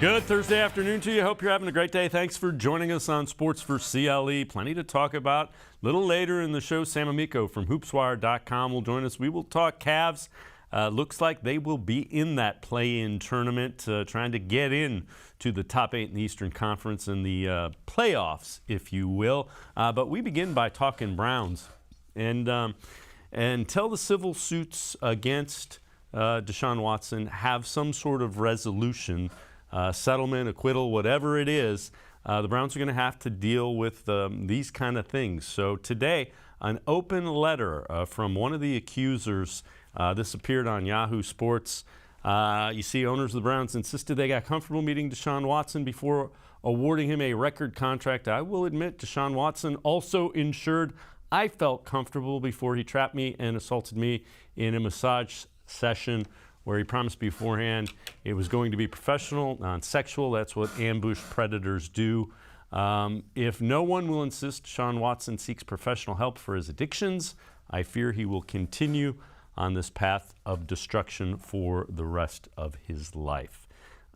Good Thursday afternoon to you. Hope you're having a great day. Thanks for joining us on Sports4CLE. Plenty to talk about. A little later in the show, Sam Amico from hoopswire.com will join us. We will talk Cavs. Looks like they will be in that play-in tournament, trying to get in to the top 8 in the Eastern Conference in the playoffs, if you will. But we begin by talking Browns. And until the civil suits against Deshaun Watson have some sort of resolution, settlement, acquittal, whatever it is, the Browns are going to have to deal with these kind of things. So today, an open letter from one of the accusers. This appeared on Yahoo Sports. You see, owners of the Browns insisted they got comfortable meeting Deshaun Watson before awarding him a record contract. I will admit, Deshaun Watson also ensured I felt comfortable before he trapped me and assaulted me in a massage session where he promised beforehand it was going to be professional, non-sexual. That's what ambush predators do. If no one will insist Deshaun Watson seeks professional help for his addictions, I fear he will continue on this path of destruction for the rest of his life.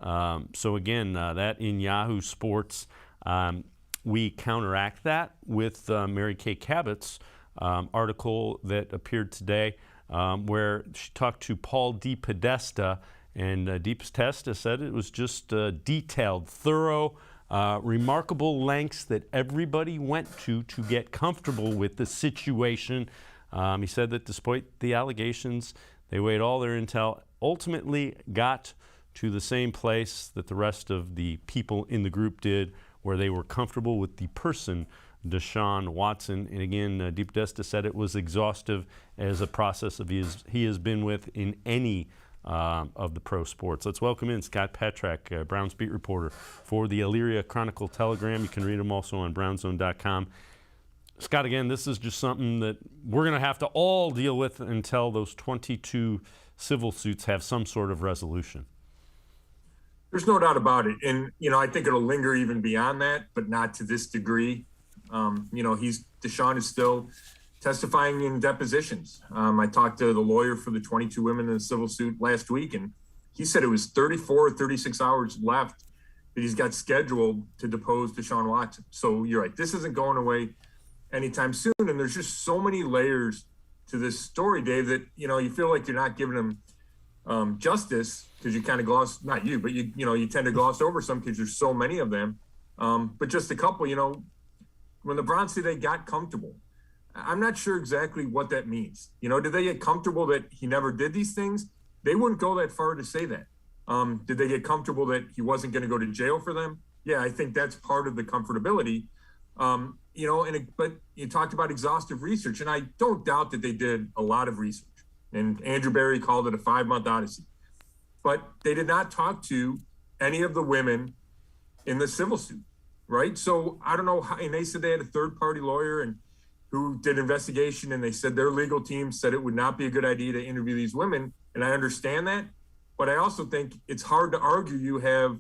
So again, that in Yahoo Sports. We counteract that with Mary Kay Cabot's article that appeared today, where she talked to Paul DePodesta, and DePodesta said it was just detailed, thorough, remarkable lengths that everybody went to get comfortable with the situation. He said that despite the allegations, they weighed all their intel, ultimately got to the same place that the rest of the people in the group did, where they were comfortable with the person, Deshaun Watson. And again, DePodesta said it was exhaustive as a process of he has been with in any of the pro sports. Let's welcome in Scott Petrak, Browns beat reporter for the Elyria Chronicle Telegram. You can read him also on brownzone.com. Scott, again, this is just something that we're going to have to all deal with until those 22 civil suits have some sort of resolution. There's no doubt about it. And, I think it'll linger even beyond that, but not to this degree. Deshaun is still testifying in depositions. I talked to the lawyer for the 22 women in the civil suit last week, and he said it was 34 or 36 hours left that he's got scheduled to depose Deshaun Watson. So you're right. This isn't going away anytime soon. And there's just so many layers to this story, Dave, that, you feel like you're not giving him justice, because you kind of gloss, not you, but you tend to gloss over some because there's so many of them. But just a couple, when the Browns say they got comfortable, I'm not sure exactly what that means. Did they get comfortable that he never did these things? They wouldn't go that far to say that. Did they get comfortable that he wasn't going to go to jail for them? Yeah, I think that's part of the comfortability. But you talked about exhaustive research, and I don't doubt that they did a lot of research. And Andrew Berry called it a 5-month odyssey. But they did not talk to any of the women in the civil suit, right? So I don't know how, and they said they had a third-party lawyer and who did investigation, and they said their legal team said it would not be a good idea to interview these women, and I understand that. But I also think it's hard to argue you have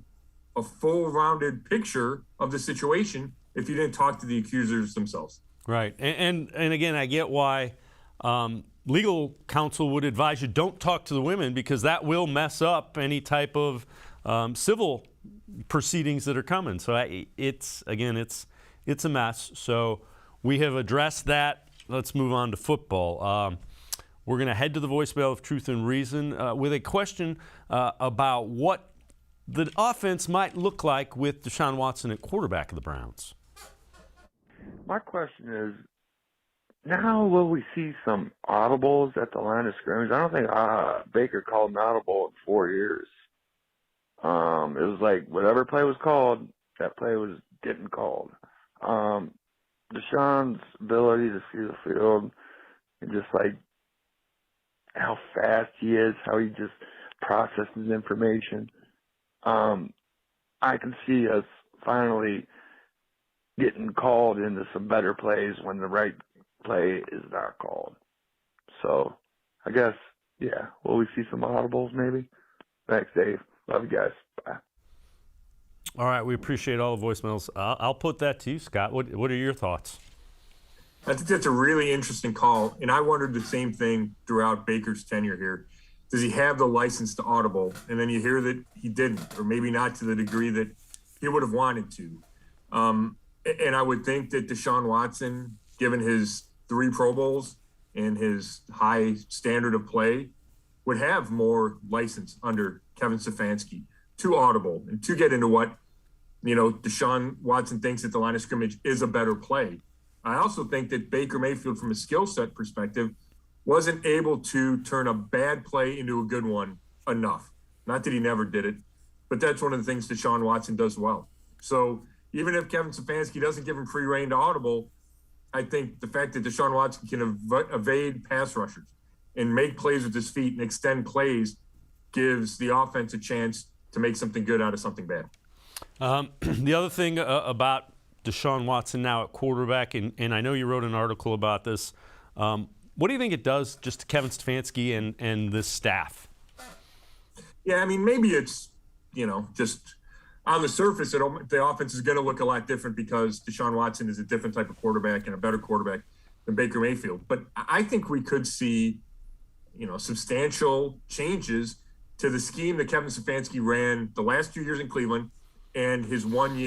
a full-rounded picture of the situation if you didn't talk to the accusers themselves. Right, and again, I get why legal counsel would advise you don't talk to the women, because that will mess up any type of civil proceedings that are coming. So it's a mess. So we have addressed that. Let's move on to football. We're going to head to the voicemail of Truth and Reason with a question about what the offense might look like with Deshaun Watson at quarterback of the Browns. My question is, now will we see some audibles at the line of scrimmage? I don't think Baker called an audible in 4 years. It was like whatever play was called, that play was getting called. Deshaun's ability to see the field and just like how fast he is, how he just processes information. I can see us finally getting called into some better plays when the right play is not called. So I guess, yeah, will we see some audibles maybe? Thanks, Dave. Love you guys. Bye. All right, we appreciate all the voicemails. I'll put that to you, Scott. What are your thoughts? I think that's a really interesting call, and I wondered the same thing throughout Baker's tenure here. does he have the license to audible? And then you hear that he didn't, or maybe not to the degree that he would have wanted to. And I would think that Deshaun Watson, given his 3 Pro Bowls and his high standard of play, would have more license under Kevin Stefanski to audible and to get into what, Deshaun Watson thinks at the line of scrimmage is a better play. I also think that Baker Mayfield, from a skill set perspective, wasn't able to turn a bad play into a good one enough. Not that he never did it, but that's one of the things Deshaun Watson does well. So even if Kevin Stefanski doesn't give him free reign to audible, I think the fact that Deshaun Watson can evade pass rushers and make plays with his feet and extend plays gives the offense a chance to make something good out of something bad. The other thing about Deshaun Watson now at quarterback, and I know you wrote an article about this, what do you think it does just to Kevin Stefanski and this staff? Yeah, I mean, maybe it's, just on the surface, the offense is going to look a lot different because Deshaun Watson is a different type of quarterback and a better quarterback than Baker Mayfield. But I think we could see, substantial changes to the scheme that Kevin Stefanski ran the last 2 years in Cleveland and his one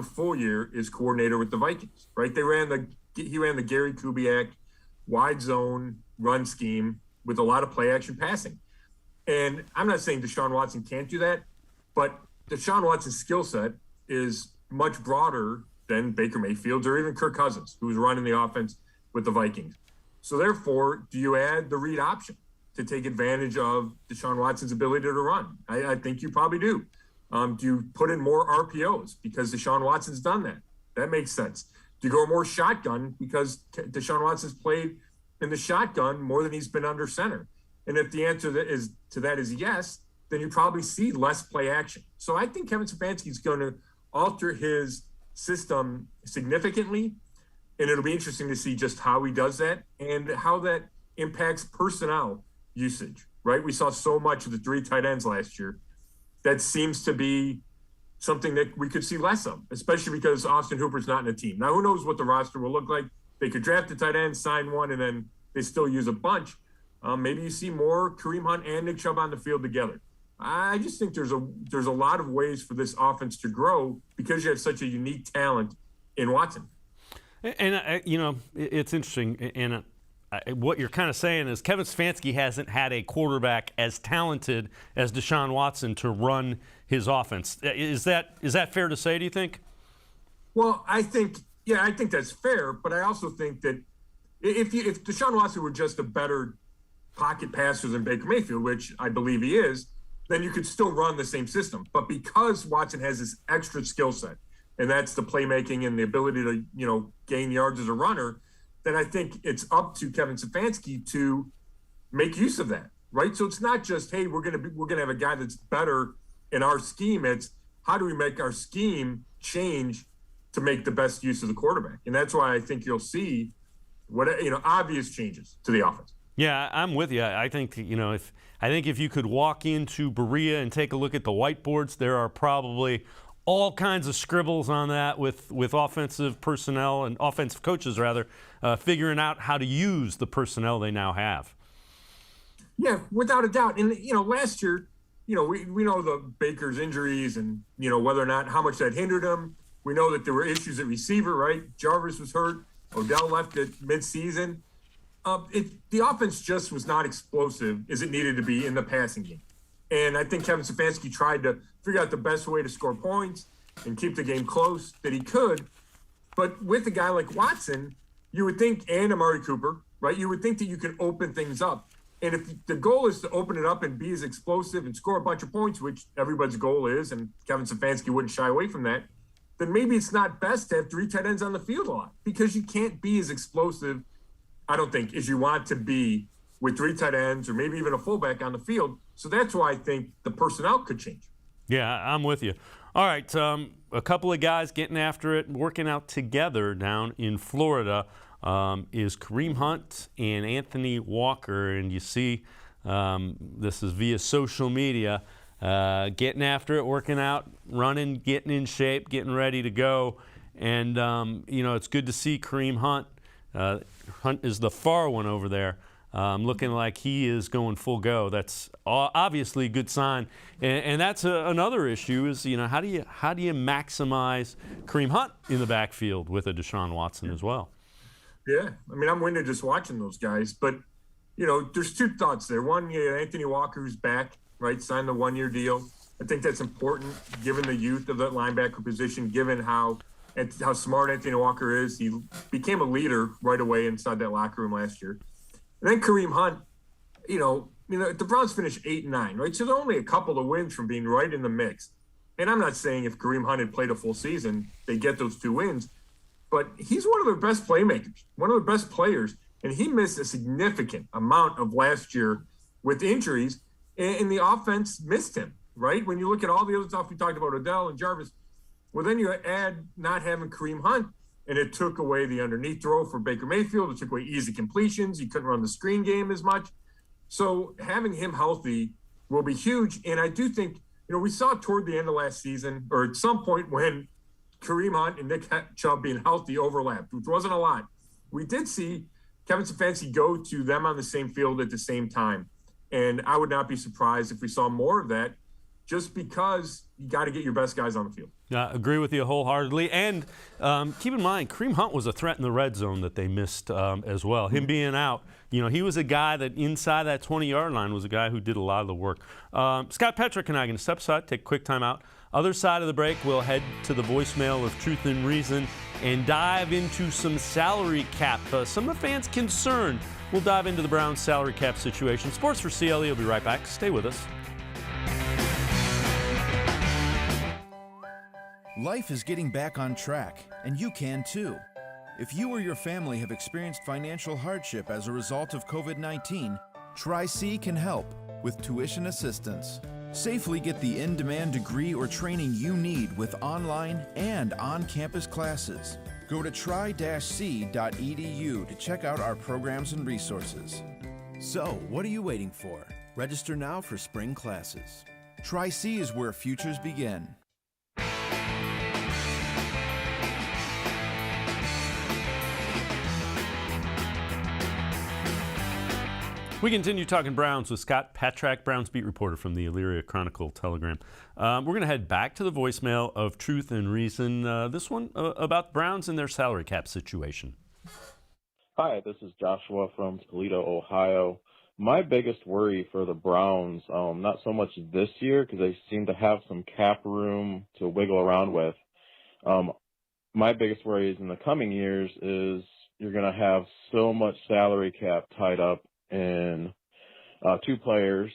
full year as coordinator with the Vikings, right? He ran the Gary Kubiak wide zone run scheme with a lot of play action passing. And I'm not saying Deshaun Watson can't do that, but Deshaun Watson's skill set is much broader than Baker Mayfield's or even Kirk Cousins, who was running the offense with the Vikings. So therefore, do you add the read option to take advantage of Deshaun Watson's ability to run? I think you probably do. Do you put in more RPOs because Deshaun Watson's done that? That makes sense. Do you go more shotgun because Deshaun Watson's played in the shotgun more than he's been under center? And if the answer to that is yes, then you probably see less play action. So I think Kevin Stefanski is going to alter his system significantly, and it'll be interesting to see just how he does that and how that impacts personnel usage, right? We saw so much of the 3 tight ends last year. That seems to be something that we could see less of, especially because Austin Hooper's not in the team. Now, who knows what the roster will look like? They could draft a tight end, sign one, and then they still use a bunch. Maybe you see more Kareem Hunt and Nick Chubb on the field together. I just think there's a lot of ways for this offense to grow because you have such a unique talent in Watson. And it's interesting. And what you're kind of saying is Kevin Stefanski hasn't had a quarterback as talented as Deshaun Watson to run his offense. Is that fair to say, do you think? Well, I think that's fair, but I also think that if Deshaun Watson were just a better pocket passer than Baker Mayfield, which I believe he is, then you could still run the same system. But because Watson has this extra skill set, and that's the playmaking and the ability to, gain yards as a runner, then I think it's up to Kevin Stefanski to make use of that, right? So it's not just, hey, we're gonna have a guy that's better in our scheme. It's how do we make our scheme change to make the best use of the quarterback? And that's why I think you'll see obvious changes to the offense. Yeah, I'm with you. I think if you could walk into Berea and take a look at the whiteboards, there are probably all kinds of scribbles on that with offensive personnel and offensive coaches rather figuring out how to use the personnel they now have. Yeah, without a doubt. And last year, we know the Baker's injuries and whether or not how much that hindered him. We know that there were issues at receiver, right? Jarvis was hurt. Odell left at midseason. The offense just was not explosive as it needed to be in the passing game. And I think Kevin Stefanski tried to figure out the best way to score points and keep the game close that he could. But with a guy like Watson, you would think, and Amari Cooper, right, you would think that you could open things up. And if the goal is to open it up and be as explosive and score a bunch of points, which everybody's goal is, and Kevin Stefanski wouldn't shy away from that, then maybe it's not best to have 3 tight ends on the field a lot because you can't be as explosive, I don't think, as you want to be with 3 tight ends or maybe even a fullback on the field. So that's why I think the personnel could change. Yeah, I'm with you. All right, a couple of guys getting after it, working out together down in Florida is Kareem Hunt and Anthony Walker. And you see this is via social media, getting after it, working out, running, getting in shape, getting ready to go. And, it's good to see Kareem Hunt. Hunt is the far one over there. looking like he is going full go. That's obviously a good sign, and that's another issue. Is how do you maximize Kareem Hunt in the backfield with a Deshaun Watson as well? Yeah, I mean, I'm winded just watching those guys, but there's two thoughts there. One, Anthony Walker, who's back, right, signed the 1-year deal. I think that's important given the youth of that linebacker position, given how smart Anthony Walker is. He became a leader right away inside that locker room last year. And then Kareem Hunt, the Browns finished 8-9, right? So they're only a couple of wins from being right in the mix. And I'm not saying if Kareem Hunt had played a full season, they get those 2 wins, but he's one of their best playmakers, one of their best players. And he missed a significant amount of last year with injuries, and the offense missed him, right? When you look at all the other stuff we talked about, Odell and Jarvis, well, then you add not having Kareem Hunt, and it took away the underneath throw for Baker Mayfield. It took away easy completions. He couldn't run the screen game as much. So having him healthy will be huge. And I do think, we saw toward the end of last season, or at some point when Kareem Hunt and Nick Chubb being healthy overlapped, which wasn't a lot. We did see Kevin Stefanski go to them on the same field at the same time. And I would not be surprised if we saw more of that, just because you got to get your best guys on the field. Agree with you wholeheartedly. And keep in mind, Kareem Hunt was a threat in the red zone that they missed as well. Him being out, he was a guy that inside that 20-yard line was a guy who did a lot of the work. Scott Petrick and I are going to step aside, take a quick time out. Other side of the break, we'll head to the voicemail of Truth and Reason and dive into some salary cap. Some of the fans' concern. We'll dive into the Browns' salary cap situation. Sports4CLE will be right back. Stay with us. Life is getting back on track, and you can too. If you or your family have experienced financial hardship as a result of COVID-19, Tri-C can help with tuition assistance. Safely get the in-demand degree or training you need with online and on-campus classes. Go to tri-c.edu to check out our programs and resources. So, what are you waiting for? Register now for spring classes. Tri-C is where futures begin. We continue talking Browns with Scott Petrick, Browns beat reporter from the Elyria Chronicle Telegram. We're going to head back to the voicemail of Truth and Reason. This one about the Browns and their salary cap situation. Hi, this is Joshua from Toledo, Ohio. My biggest worry for the Browns, not so much this year because they seem to have some cap room to wiggle around with. My biggest worry is in the coming years is you're going to have so much salary cap tied up in 2 players,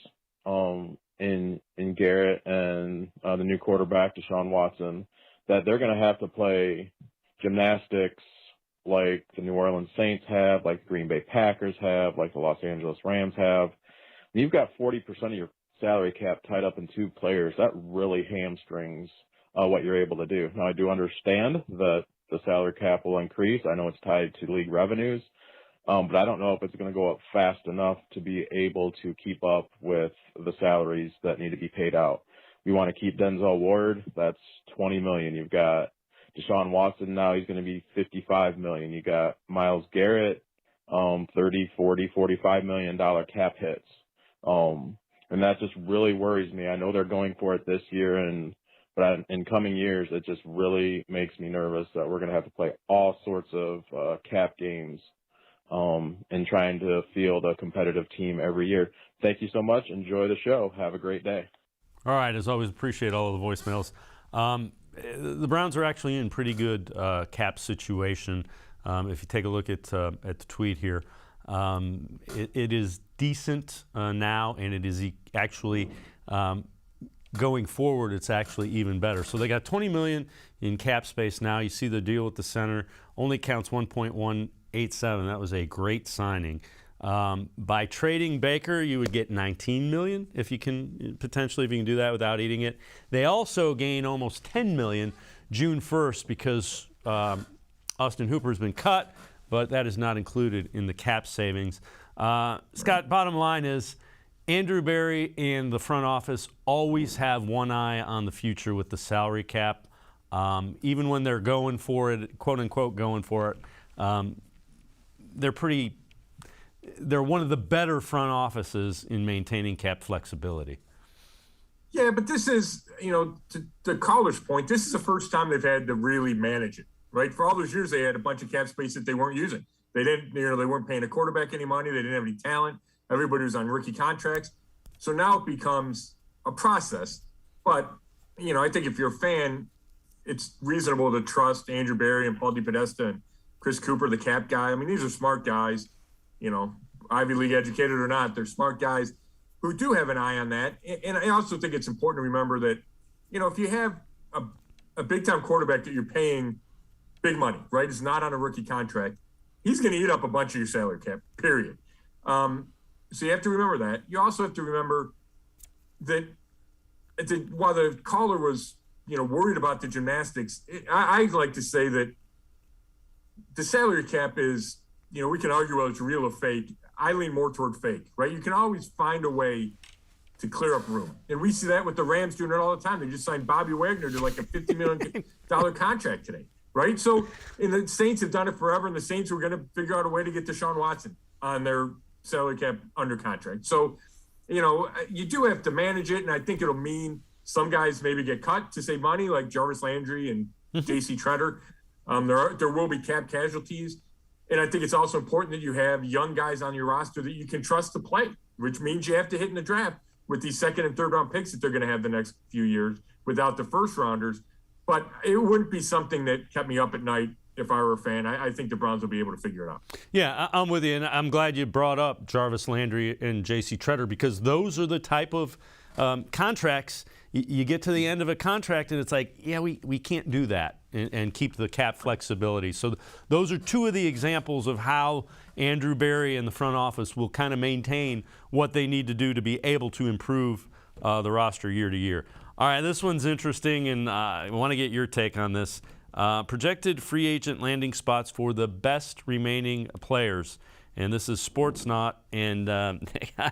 in Garrett and the new quarterback, Deshaun Watson, that they're going to have to play gymnastics like the New Orleans Saints have, like the Green Bay Packers have, like the Los Angeles Rams have. When you've got 40% of your salary cap tied up in 2 players, that really hamstrings what you're able to do. Now, I do understand that the salary cap will increase. I know it's tied to league revenues. But I don't know if it's going to go up fast enough to be able to keep up with the salaries that need to be paid out. We want to keep Denzel Ward. That's $20 million. You've got Deshaun Watson now. He's going to be $55 million. You got Myles Garrett, $30, $40, $45 million cap hits. And that just really worries me. I know they're going for it this year, but in coming years, it just really makes me nervous that we're going to have to play all sorts of cap games and trying to field a competitive team every year. Thank you so much. Enjoy the show. Have a great day. All right. As always, appreciate all of the voicemails. The Browns are actually in pretty good cap situation. If you take a look at the tweet here, it is decent now, and it is actually going forward. It's actually even better. So they got $20 million in cap space now. You see the deal at the center only counts 1.187. That was a great signing. By trading Baker, you would get $19 million if you can do that without eating it. They also gain almost $10 million June 1st because Austin Hooper has been cut, but that is not included in the cap savings. Scott, bottom line is Andrew Berry and the front office always have one eye on the future with the salary cap. Even when they're going for it, quote unquote going for it, they're pretty they're one of the better front offices in maintaining cap flexibility. Yeah, but this is, to the caller's point, this is the first time they've had to really manage it, right? For all those years, they had a bunch of cap space that they weren't using. They didn't, they weren't paying a quarterback any money. They didn't have any talent. Everybody was on rookie contracts. So now it becomes a process. But, I think if you're a fan, it's reasonable to trust Andrew Berry and Paul DePodesta and Chris Cooper, the cap guy. I mean, these are smart guys, Ivy League educated or not, they're smart guys who do have an eye on that. And I also think it's important to remember that, if you have a big-time quarterback that you're paying big money, right, is not on a rookie contract, he's going to eat up a bunch of your salary cap, period. So you have to remember that. You also have to remember that while the caller was, worried about the gymnastics, I like to say that the salary cap is, we can argue whether it's real or fake. I lean more toward fake, right? You can always find a way to clear up room. And we see that with the Rams doing it all the time. They just signed Bobby Wagner to like a $50 million contract today, right? So, and the Saints have done it forever, and the Saints were going to figure out a way to get Deshaun Watson on their salary cap under contract. So, you do have to manage it, and I think it'll mean some guys maybe get cut to save money, like Jarvis Landry and J.C. Tretter. There will be cap casualties. And I think it's also important that you have young guys on your roster that you can trust to play, which means you have to hit in the draft with these second and third round picks that they're going to have the next few years without the first rounders. But it wouldn't be something that kept me up at night if I were a fan. I think the Browns will be able to figure it out. Yeah, I'm with you. And I'm glad you brought up Jarvis Landry and J.C. Tretter, because those are the type of contracts. You get to the end of a contract and it's like, yeah, we can't do that and keep the cap flexibility. So those are two of the examples of how Andrew Berry and the front office will kind of maintain what they need to do to be able to improve the roster year to year. All right, this one's interesting, and I want to get your take on this. Projected free agent landing spots for the best remaining players. And this is Sportsnot, and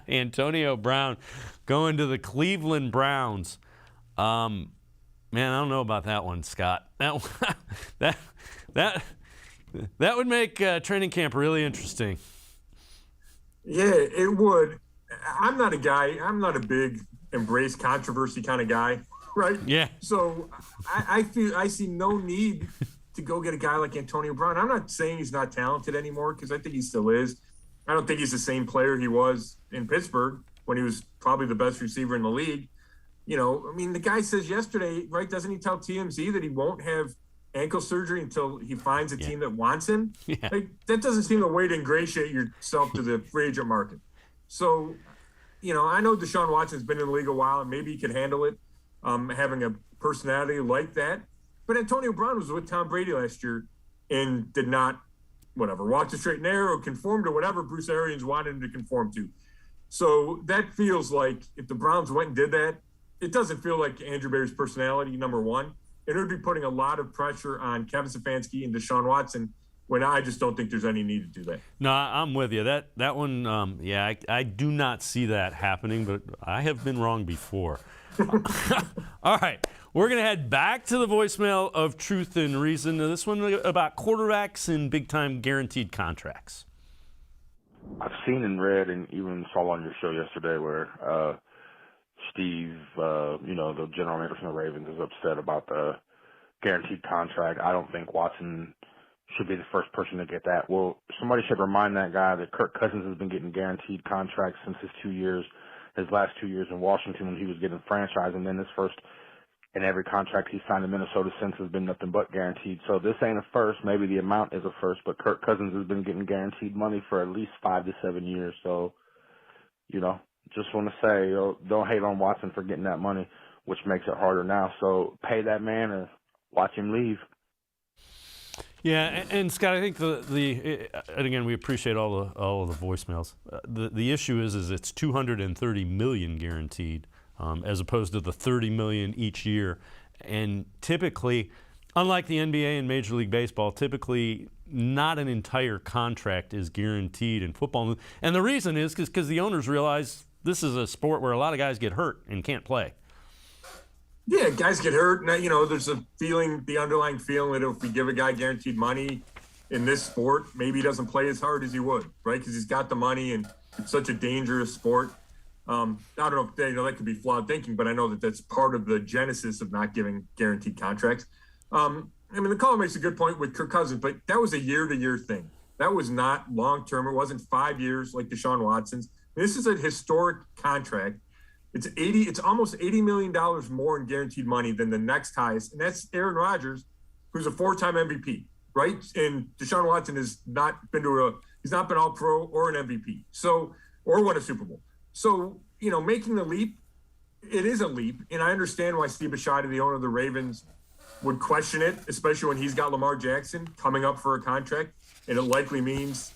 Antonio Brown going to the Cleveland Browns. Man, I don't know about that one, Scott. That would make training camp really interesting. Yeah, it would. I'm not a big embrace controversy kind of guy, right? Yeah. So I see no need to go get a guy like Antonio Brown. I'm not saying he's not talented anymore, because I think he still is. I don't think he's the same player he was in Pittsburgh when he was probably the best receiver in the league. The guy says yesterday, right, doesn't he tell TMZ that he won't have ankle surgery until he finds a team that wants him? Yeah. Like, that doesn't seem a way to ingratiate yourself to the free agent market. So, I know Deshaun Watson's been in the league a while, and maybe he could handle it, having a personality like that. But Antonio Brown was with Tom Brady last year and did not, walk the straight and narrow, conform to whatever Bruce Arians wanted him to conform to. So that feels like if the Browns went and did that, it doesn't feel like Andrew Berry's personality, number one. It would be putting a lot of pressure on Kevin Stefanski and Deshaun Watson, when I just don't think there's any need to do that. No, I'm with you. That one, I do not see that happening, but I have been wrong before. All right, we're going to head back to the voicemail of Truth and Reason. This one about quarterbacks and big-time guaranteed contracts. I've seen and read and even saw on your show yesterday where Steve, the general manager from the Ravens, is upset about the guaranteed contract. I don't think Watson should be the first person to get that. Well, somebody should remind that guy that Kirk Cousins has been getting guaranteed contracts since his last 2 years in Washington when he was getting franchised, and then his first and every contract he signed in Minnesota since has been nothing but guaranteed. So this ain't a first. Maybe the amount is a first, but Kirk Cousins has been getting guaranteed money for at least 5 to 7 years. So, just want to say, don't hate on Watson for getting that money, which makes it harder now. So pay that man or watch him leave. Yeah, and Scott, I think and again, we appreciate all of the voicemails. The issue is it's $230 million guaranteed, as opposed to the $30 million each year. And typically, unlike the NBA and Major League Baseball, typically not an entire contract is guaranteed in football. And the reason is because the owners realize this is a sport where a lot of guys get hurt and can't play. Yeah, guys get hurt. Now, there's the underlying feeling that if we give a guy guaranteed money, in this sport, maybe he doesn't play as hard as he would, right? Because he's got the money and it's such a dangerous sport. I don't know if that could be flawed thinking, but I know that that's part of the genesis of not giving guaranteed contracts. The caller makes a good point with Kirk Cousins, but that was a year-to-year thing. That was not long-term. It wasn't 5 years like Deshaun Watson's. This is a historic contract. It's almost $80 million more in guaranteed money than the next highest, and that's Aaron Rodgers, who's a 4-time MVP, right? And Deshaun Watson has not been he's not been All-Pro or an MVP, or won a Super Bowl. So, making the leap, it is a leap, and I understand why Steve Bisciotti, the owner of the Ravens, would question it, especially when he's got Lamar Jackson coming up for a contract, and it likely means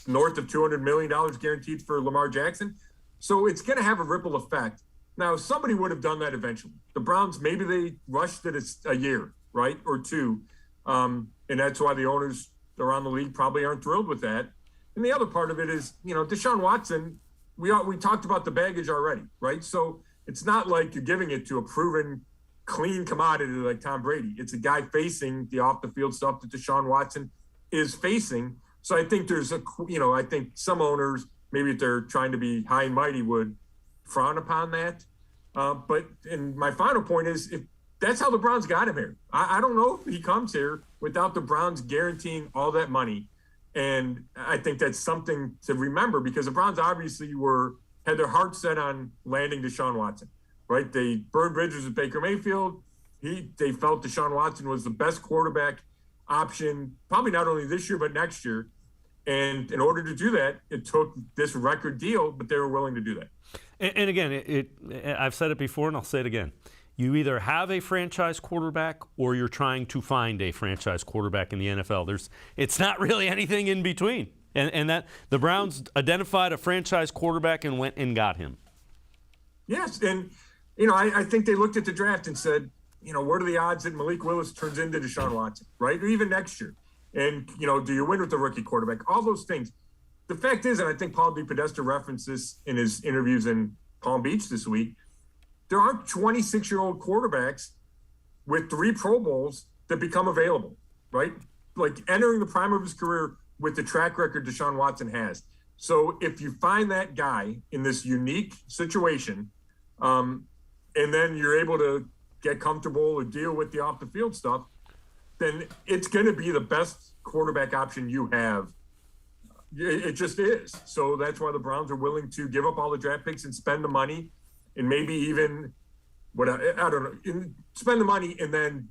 north of $200 million guaranteed for Lamar Jackson. So it's going to have a ripple effect. Now, somebody would have done that eventually. The Browns, maybe they rushed it a year, right, or two, and that's why the owners around the league probably aren't thrilled with that. And the other part of it is, Deshaun Watson, we talked about the baggage already, right? So it's not like you're giving it to a proven clean commodity like Tom Brady. It's a guy facing the off-the-field stuff that Deshaun Watson is facing. So I think I think some owners, maybe if they're trying to be high and mighty, would frown upon that. And my final point is, if that's how the Browns got him here. I don't know if he comes here without the Browns guaranteeing all that money. And I think that's something to remember, because the Browns obviously had their heart set on landing Deshaun Watson, right? They burned bridges with Baker Mayfield. They felt Deshaun Watson was the best quarterback option, probably not only this year, but next year. And in order to do that, it took this record deal, but they were willing to do that. And again, I've said it before, and I'll say it again. You either have a franchise quarterback or you're trying to find a franchise quarterback in the NFL. It's not really anything in between. And that the Browns identified a franchise quarterback and went and got him. Yes, and I think they looked at the draft and said, what are the odds that Malik Willis turns into Deshaun Watson, right? Or even next year. And, do you win with the rookie quarterback? All those things. The fact is, and I think Paul DePodesta referenced this in his interviews in Palm Beach this week, there aren't 26-year-old quarterbacks with 3 Pro Bowls that become available, right? Like entering the prime of his career with the track record Deshaun Watson has. So if you find that guy in this unique situation, and then you're able to get comfortable or deal with the off-the-field stuff, then it's going to be the best quarterback option you have. It just is. So that's why the Browns are willing to give up all the draft picks and spend the money, and maybe even spend the money and then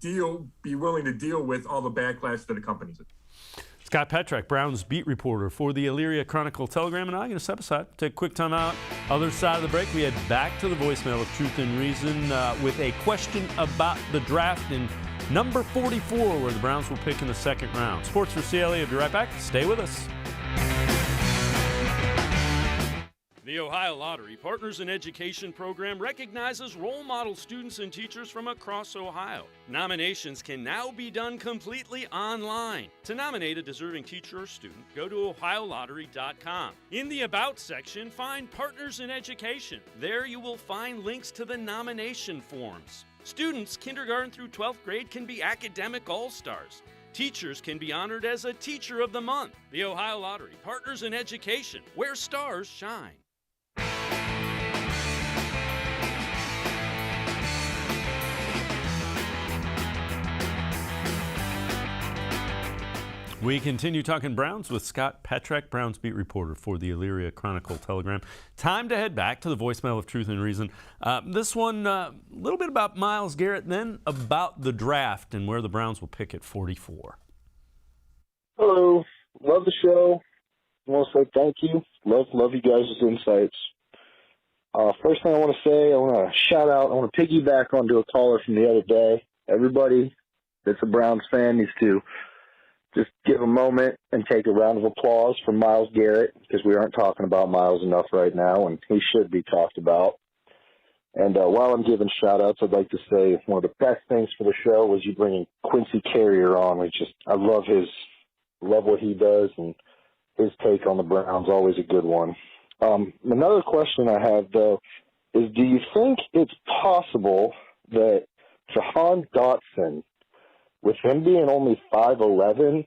be willing to deal with all the backlash that accompanies it. Scott Petrak, Browns beat reporter for the Elyria Chronicle-Telegram, and I'm going to step aside, take a quick time out. Other side of the break, we head back to the voicemail of Truth and Reason with a question about the draft in number 44, where the Browns will pick in the second round. Sports4CLE, I'll be right back. Stay with us. The Ohio Lottery Partners in Education program recognizes role model students and teachers from across Ohio. Nominations can now be done completely online. To nominate a deserving teacher or student, go to ohiolottery.com. In the About section, find Partners in Education. There you will find links to the nomination forms. Students, kindergarten through 12th grade, can be academic all-stars. Teachers can be honored as a Teacher of the Month. The Ohio Lottery Partners in Education, where stars shine. We continue talking Browns with Scott Petrak, Browns beat reporter for the Elyria Chronicle-Telegram. Time to head back to the voicemail of Truth and Reason. This one, a little bit about Myles Garrett, then about the draft and where the Browns will pick at 44. Hello. Love the show. I want to say thank you. Love you guys' insights. First thing I want to say, I want to shout out, I want to piggyback onto a caller from the other day. Everybody that's a Browns fan needs to just give a moment and take a round of applause for Myles Garrett, because we aren't talking about Myles enough right now, and he should be talked about. And while I'm giving shout-outs, I'd like to say one of the best things for the show was you bringing Quincy Carrier on. I love what he does, and his take on the Browns, always a good one. Another question I have, though, is do you think it's possible that Jahan Dotson, with him being only 5'11",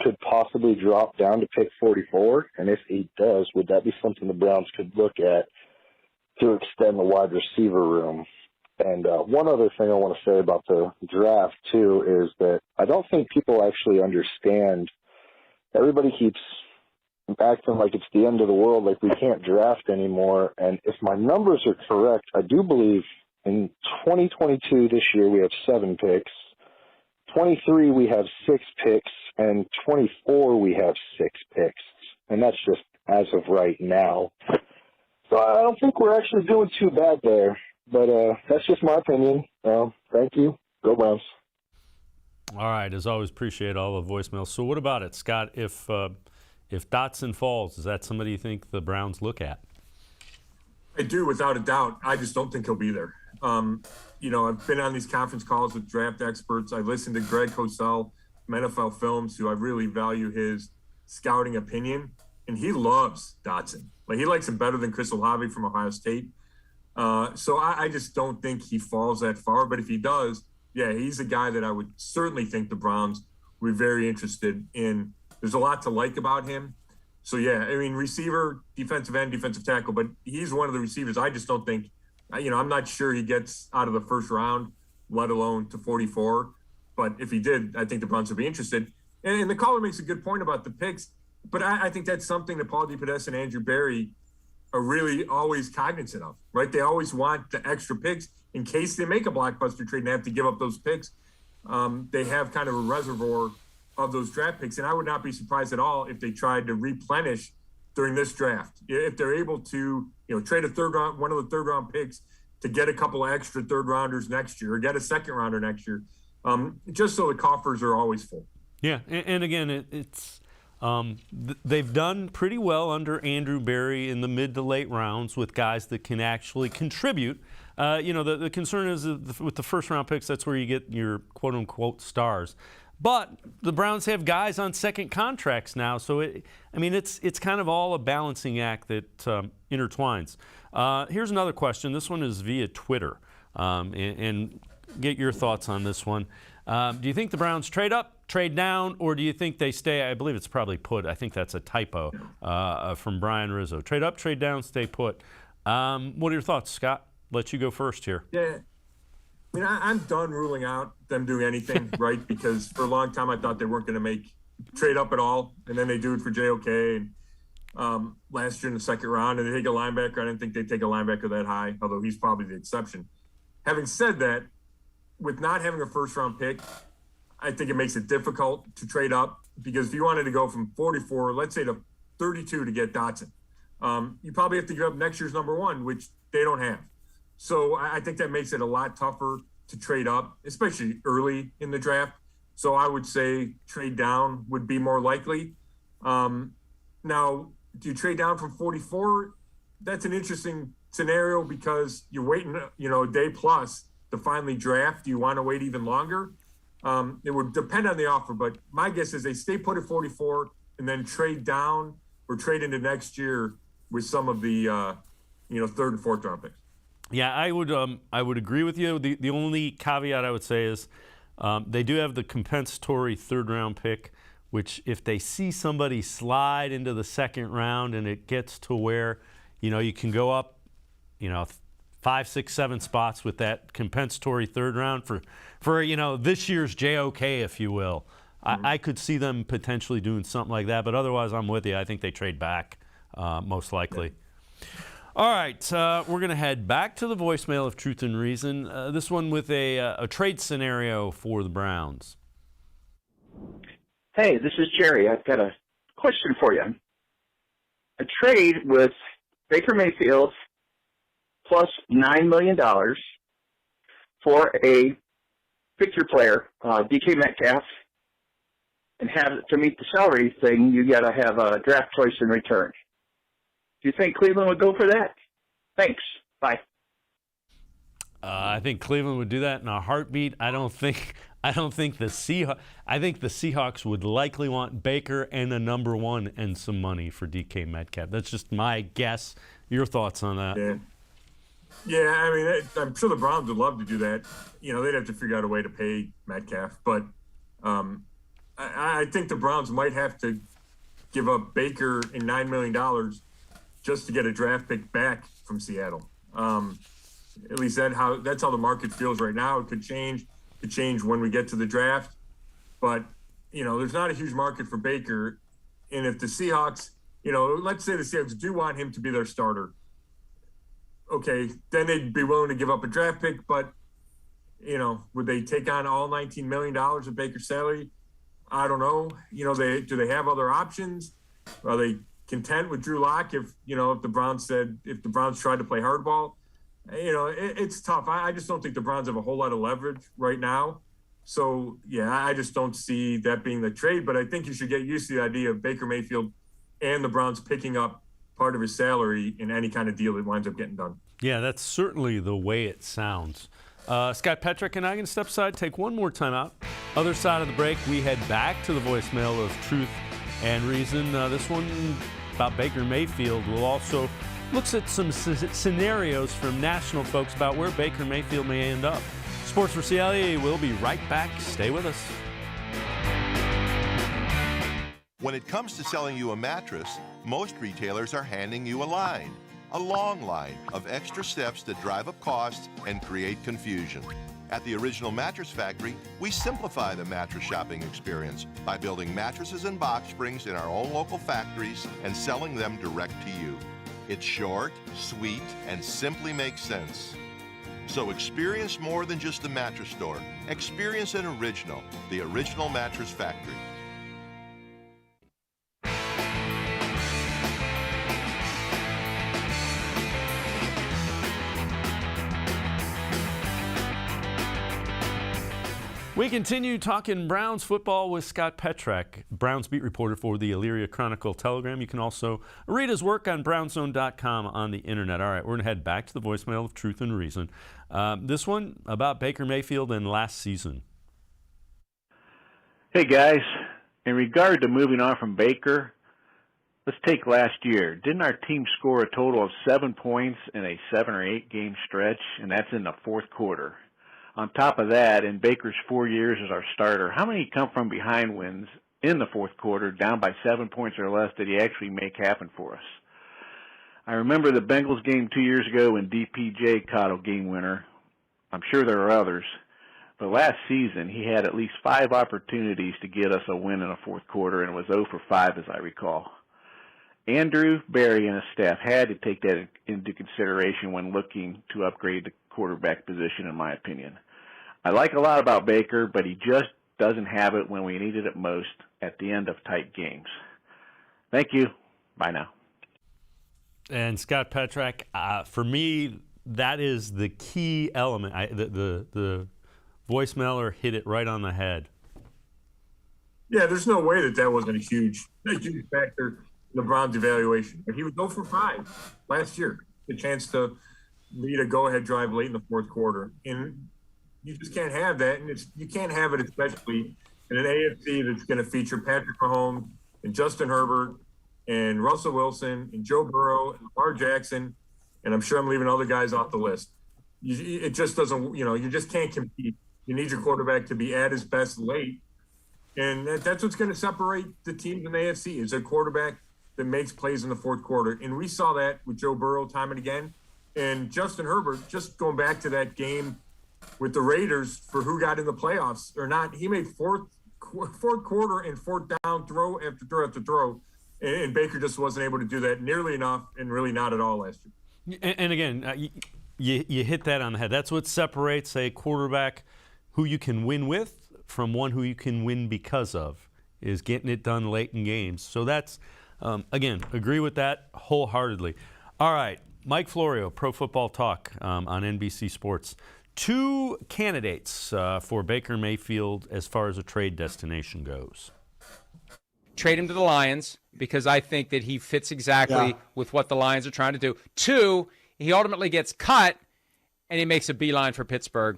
could possibly drop down to pick 44? And if he does, would that be something the Browns could look at to extend the wide receiver room? And one other thing I want to say about the draft, too, is that I don't think people actually understand. Everybody keeps acting like it's the end of the world, like we can't draft anymore. And if my numbers are correct, I do believe in 2022, this year, we have 7 picks. 23, we have 6 picks. And 24, we have 6 picks. And that's just as of right now. So I don't think we're actually doing too bad there. But that's just my opinion. Thank you. Go Browns. All right. As always, appreciate all the voicemails. So what about it, Scott? If Dotson falls, is that somebody you think the Browns look at? I do, without a doubt. I just don't think he'll be there. I've been on these conference calls with draft experts. I listened to Greg Cosell from NFL Films, who I really value his scouting opinion, and he loves Dotson. Like, he likes him better than Chris Olave from Ohio State. So I just don't think he falls that far. But if he does, yeah, he's a guy that I would certainly think the Browns would be very interested in. There's a lot to like about him. So, yeah, I mean, receiver, defensive end, defensive tackle, but he's one of the receivers I just don't think, I'm not sure he gets out of the first round, let alone to 44. But if he did, I think the Browns would be interested. And the caller makes a good point about the picks, but I think that's something that Paul DePodesta and Andrew Berry are really always cognizant of, right? They always want the extra picks in case they make a blockbuster trade and have to give up those picks. They have kind of a reservoir of those draft picks, and I would not be surprised at all if they tried to replenish during this draft. If they're able to, trade one of the third round picks to get a couple of extra third rounders next year, or get a second rounder next year, just so the coffers are always full. Yeah, and again, it's they've done pretty well under Andrew Berry in the mid to late rounds with guys that can actually contribute. The concern is with the first round picks, that's where you get your quote unquote stars. But the Browns have guys on second contracts now, so it's kind of all a balancing act that intertwines. Here's another question. This one is via Twitter, and get your thoughts on this one. Do you think the Browns trade up, trade down, or do you think they stay? I believe it's probably put. I think that's a typo from Brian Rizzo. Trade up, trade down, stay put. What are your thoughts, Scott? Let you go first here. Yeah. I mean, I'm done ruling out them doing anything, right? Because for a long time I thought they weren't going to trade up at all, and then they do it for JOK. And last year in the second round, and they take a linebacker. I didn't think they'd take a linebacker that high, although he's probably the exception. Having said that, with not having a first-round pick, I think it makes it difficult to trade up, because if you wanted to go from 44, let's say, to 32 to get Dotson, you probably have to give up next year's number 1, which they don't have. So I think that makes it a lot tougher to trade up, especially early in the draft. So I would say trade down would be more likely. Now, do you trade down from 44? That's an interesting scenario, because you're waiting, a day plus to finally draft. Do you want to wait even longer? It would depend on the offer, but my guess is they stay put at 44 and then trade down or trade into next year with some of the, third and fourth round picks. Yeah, I would agree with you. The only caveat I would say is they do have the compensatory third-round pick, which if they see somebody slide into the second round and it gets to where, you can go up, 5, 6, 7 spots with that compensatory third round for this year's JOK, if you will. Mm-hmm. I could see them potentially doing something like that, but otherwise I'm with you. I think they trade back, most likely. Yeah. All right, we're going to head back to the voicemail of Truth and Reason, this one with a trade scenario for the Browns. Hey, this is Jerry. I've got a question for you. A trade with Baker Mayfield plus $9 million for a picture player, DK Metcalf, and have to meet the salary thing, you got to have a draft choice in return. Do you think Cleveland would go for that? Thanks. Bye. I think Cleveland would do that in a heartbeat. I think the Seahawks would likely want Baker and a number 1 and some money for DK Metcalf. That's just my guess. Your thoughts on that? Yeah. I mean, I'm sure the Browns would love to do that. They'd have to figure out a way to pay Metcalf, but I think the Browns might have to give up Baker and $9 million just to get a draft pick back from Seattle. At least that's how the market feels right now. It could change. It could change when we get to the draft. But, there's not a huge market for Baker. And if the Seahawks, let's say the Seahawks do want him to be their starter, okay, then they'd be willing to give up a draft pick. But, would they take on all $19 million of Baker's salary? I don't know. Do they have other options? Are they content with Drew Lock if the Browns tried to play hardball? It's tough. I just don't think the Browns have a whole lot of leverage right now. So, I just don't see that being the trade. But I think you should get used to the idea of Baker Mayfield and the Browns picking up part of his salary in any kind of deal that winds up getting done. Yeah, that's certainly the way it sounds. Scott Petrick and I can step aside, take one more time out. Other side of the break, we head back to the voicemail of Truth and Reason. This one about Baker Mayfield will also looks at some scenarios from national folks about where Baker Mayfield may end up. Sports4CLE will be right back. Stay with us. When it comes to selling you a mattress, most retailers are handing you a long line of extra steps that drive up costs and create confusion. At the Original Mattress Factory, we simplify the mattress shopping experience by building mattresses and box springs in our own local factories and selling them direct to you. It's short, sweet, and simply makes sense. So experience more than just the mattress store. Experience an original, the Original Mattress Factory. We continue talking Browns football with Scott Petrick, Browns beat reporter for the Elyria Chronicle-Telegram. You can also read his work on brownzone.com on the internet. All right, we're going to head back to the voicemail of Truth and Reason. This one about Baker Mayfield and last season. Hey, guys. In regard to moving on from Baker, let's take last year. Didn't our team score a total of 7 points in a 7 or 8 game stretch, and that's in the fourth quarter? On top of that, in Baker's 4 years as our starter, how many come from behind wins in the fourth quarter, down by 7 points or less, did he actually make happen for us? I remember the Bengals game 2 years ago when DPJ caught a game winner. I'm sure there are others. But last season, he had at least 5 opportunities to get us a win in the fourth quarter, and was 0 for 5, as I recall. Andrew, Barry, and his staff had to take that into consideration when looking to upgrade the quarterback position, in my opinion. I like a lot about Baker, but he just doesn't have it when we needed it most at the end of tight games. Thank you. Bye now. And Scott Petrick, for me, that is the key element. The voicemailer hit it right on the head. Yeah, there's no way that wasn't a huge factor in the Browns' evaluation. He was 0 for 5 last year. The chance to lead a go-ahead drive late in the fourth quarter. And you just can't have that. And you can't have it, especially in an AFC that's going to feature Patrick Mahomes and Justin Herbert and Russell Wilson and Joe Burrow and Lamar Jackson. And I'm sure I'm leaving other guys off the list. It just doesn't, you just can't compete. You need your quarterback to be at his best late. And that's what's going to separate the teams in the AFC is a quarterback that makes plays in the fourth quarter. And we saw that with Joe Burrow time and again. And Justin Herbert, just going back to that game with the Raiders for who got in the playoffs or not, he made fourth quarter and fourth down throw after throw after throw. And Baker just wasn't able to do that nearly enough and really not at all last year. And again, you hit that on the head. That's what separates a quarterback who you can win with from one who you can win because of, is getting it done late in games. So that's, again, agree with that wholeheartedly. All right. Mike Florio, Pro Football Talk on NBC Sports. 2 candidates for Baker Mayfield as far as a trade destination goes. Trade him to the Lions because I think that he fits exactly with what the Lions are trying to do. 2, he ultimately gets cut and he makes a beeline for Pittsburgh.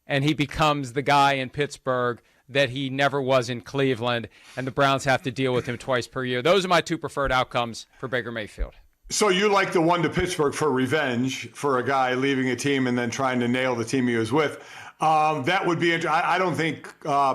And he becomes the guy in Pittsburgh that he never was in Cleveland, and the Browns have to deal with him twice per year. Those are my 2 preferred outcomes for Baker Mayfield. So you like the one to Pittsburgh for revenge for a guy leaving a team and then trying to nail the team he was with. That would be – I don't think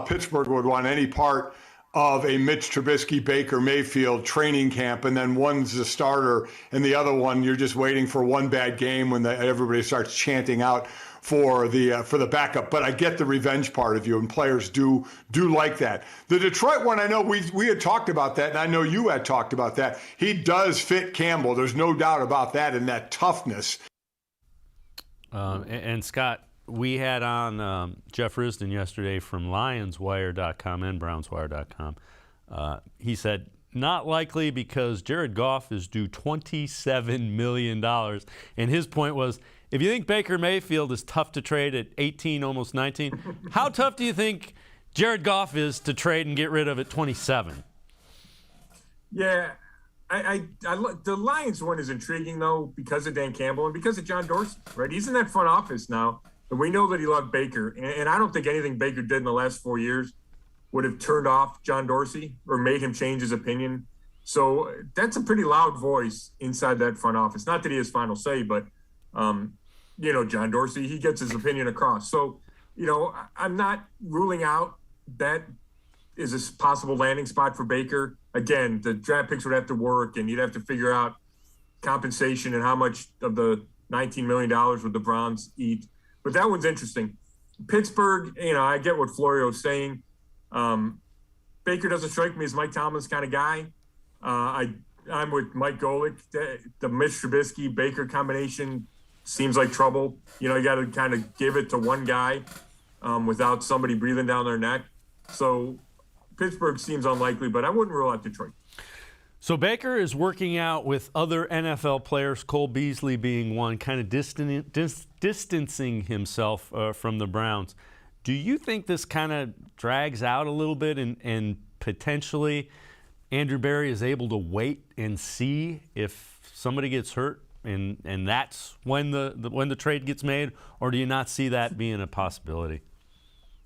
Pittsburgh would want any part of a Mitch Trubisky, Baker Mayfield training camp, and then one's the starter and the other one you're just waiting for one bad game when everybody starts chanting out for the backup. But I get the revenge part of you, and players do like that. The Detroit one, I know we had talked about that, and I know you had talked about that. He does fit Campbell. There's no doubt about that, and that toughness. And Scott, we had on Jeff Risdon yesterday from LionsWire.com and BrownsWire.com. He said, not likely because Jared Goff is due $27 million. And his point was, if you think Baker Mayfield is tough to trade at 18, almost 19, how tough do you think Jared Goff is to trade and get rid of at 27? Yeah, the Lions one is intriguing, though, because of Dan Campbell and because of John Dorsey, right? He's in that front office now, and we know that he loved Baker. And I don't think anything Baker did in the last 4 years would have turned off John Dorsey or made him change his opinion. So that's a pretty loud voice inside that front office. Not that he has final say, but, John Dorsey, he gets his opinion across. So, I'm not ruling out that is a possible landing spot for Baker. Again, the draft picks would have to work, and you'd have to figure out compensation and how much of the $19 million would the Browns eat. But that one's interesting. Pittsburgh, I get what Florio's saying. Baker doesn't strike me as Mike Tomlin's kind of guy. I'm with Mike Golick. The Mitch Trubisky-Baker combination seems like trouble. You got to kind of give it to one guy without somebody breathing down their neck. So Pittsburgh seems unlikely, but I wouldn't rule out Detroit. So Baker is working out with other NFL players, Cole Beasley being one, kind of distancing himself from the Browns. Do you think this kind of drags out a little bit and potentially Andrew Berry is able to wait and see if somebody gets hurt and that's when the trade gets made, or do you not see that being a possibility?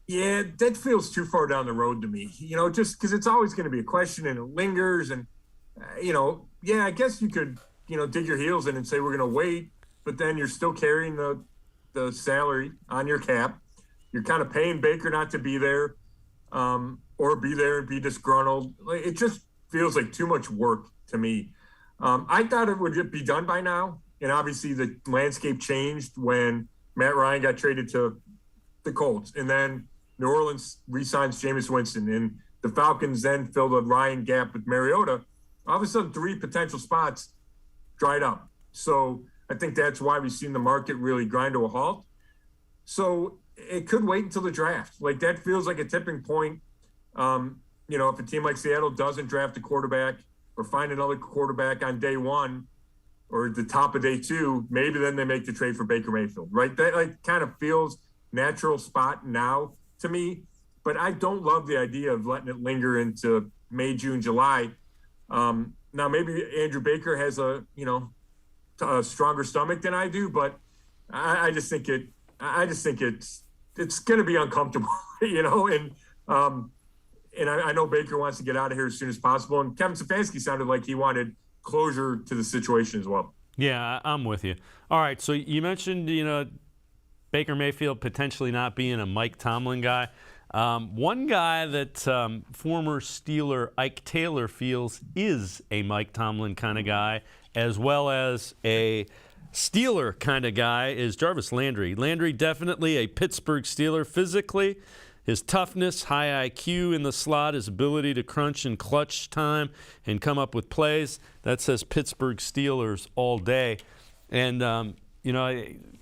Yeah, that feels too far down the road to me, just because it's always going to be a question and it lingers. And, I guess you could, dig your heels in and say we're going to wait, but then you're still carrying the salary on your cap. You're kind of paying Baker not to be there or be there and be disgruntled. It just feels like too much work to me. I thought it would be done by now. And obviously the landscape changed when Matt Ryan got traded to the Colts. And then New Orleans re-signs Jameis Winston. And the Falcons then filled the Ryan gap with Mariota. All of a sudden, 3 potential spots dried up. So I think that's why we've seen the market really grind to a halt. So it could wait until the draft. Like, that feels like a tipping point. If a team like Seattle doesn't draft a quarterback or find another quarterback on day one or the top of day 2, maybe then they make the trade for Baker Mayfield, right? That kind of feels natural spot now to me, but I don't love the idea of letting it linger into May, June, July. Now maybe Andrew Baker has a stronger stomach than I do, but I just think it's going to be uncomfortable, and I know Baker wants to get out of here as soon as possible. And Kevin Stefanski sounded like he wanted closure to the situation as well. Yeah, I'm with you. All right, so you mentioned, Baker Mayfield potentially not being a Mike Tomlin guy. One guy that former Steeler Ike Taylor feels is a Mike Tomlin kind of guy, as well as a Steeler kind of guy, is Jarvis Landry. Landry definitely a Pittsburgh Steeler physically. His toughness, high IQ in the slot, his ability to crunch in clutch time and come up with plays, that says Pittsburgh Steelers all day. And,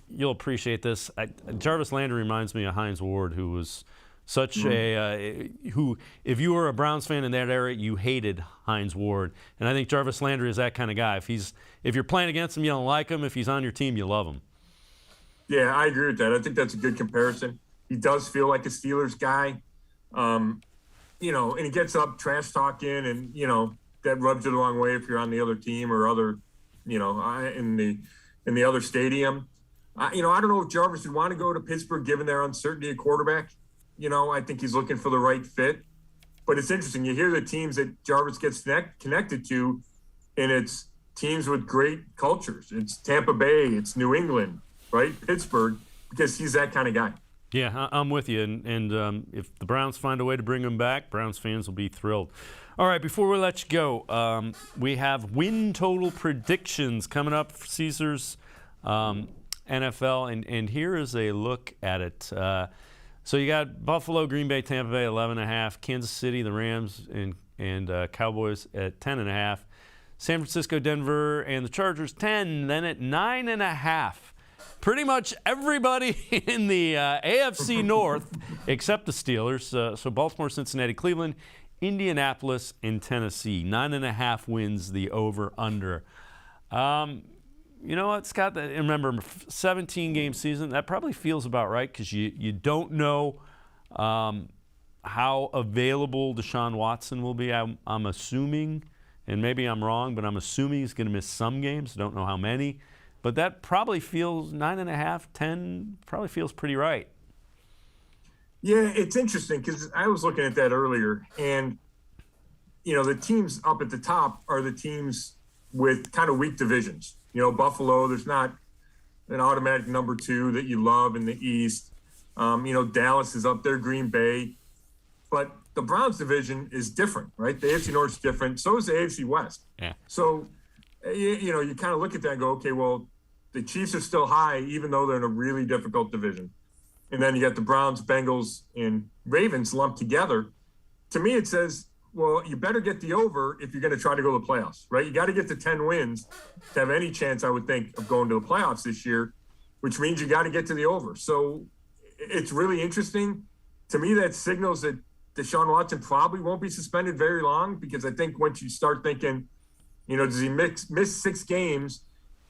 you'll appreciate this. Jarvis Landry reminds me of Hines Ward, who was such who, if you were a Browns fan in that era, you hated Hines Ward. And I think Jarvis Landry is that kind of guy. If you're playing against him, you don't like him. If he's on your team, you love him. Yeah, I agree with that. I think that's a good comparison. He does feel like a Steelers guy, and he gets up trash talking, and that rubs you the wrong way if you're on the other team or other, in the other stadium. I don't know if Jarvis would want to go to Pittsburgh given their uncertainty at quarterback. I think he's looking for the right fit. But it's interesting. You hear the teams that Jarvis gets connected to, and it's teams with great cultures. It's Tampa Bay. It's New England, right? Pittsburgh, because he's that kind of guy. Yeah, I'm with you. And if the Browns find a way to bring him back, Browns fans will be thrilled. All right, before we let you go, we have win total predictions coming up for Caesars NFL. And here is a look at it. So you got Buffalo, Green Bay, Tampa Bay, 11.5. Kansas City, the Rams, and Cowboys at 10.5. San Francisco, Denver, and the Chargers, 10. Then at 9.5. Pretty much everybody in the AFC North except the Steelers. So Baltimore, Cincinnati, Cleveland, Indianapolis, and Tennessee. 9.5 wins the over-under. You know what, Scott? Remember, 17-game season, that probably feels about right because you don't know how available Deshaun Watson will be. I'm assuming, and maybe I'm wrong, but I'm assuming he's going to miss some games. Don't know how many. But that probably feels 9.5, 10, probably feels pretty right. Yeah, it's interesting because I was looking at that earlier. And, the teams up at the top are the teams with kind of weak divisions. Buffalo, there's not an automatic number 2 that you love in the East. Dallas is up there, Green Bay. But the Browns division is different, right? The AFC North is different. So is the AFC West. Yeah. So, you kind of look at that and go, okay, well, the Chiefs are still high, even though they're in a really difficult division. And then you got the Browns, Bengals, and Ravens lumped together. To me, it says, well, you better get the over if you're going to try to go to the playoffs, right? You got to get to 10 wins to have any chance, I would think, of going to the playoffs this year, which means you got to get to the over. So it's really interesting. To me, that signals that Deshaun Watson probably won't be suspended very long, because I think once you start thinking, does he miss 6 games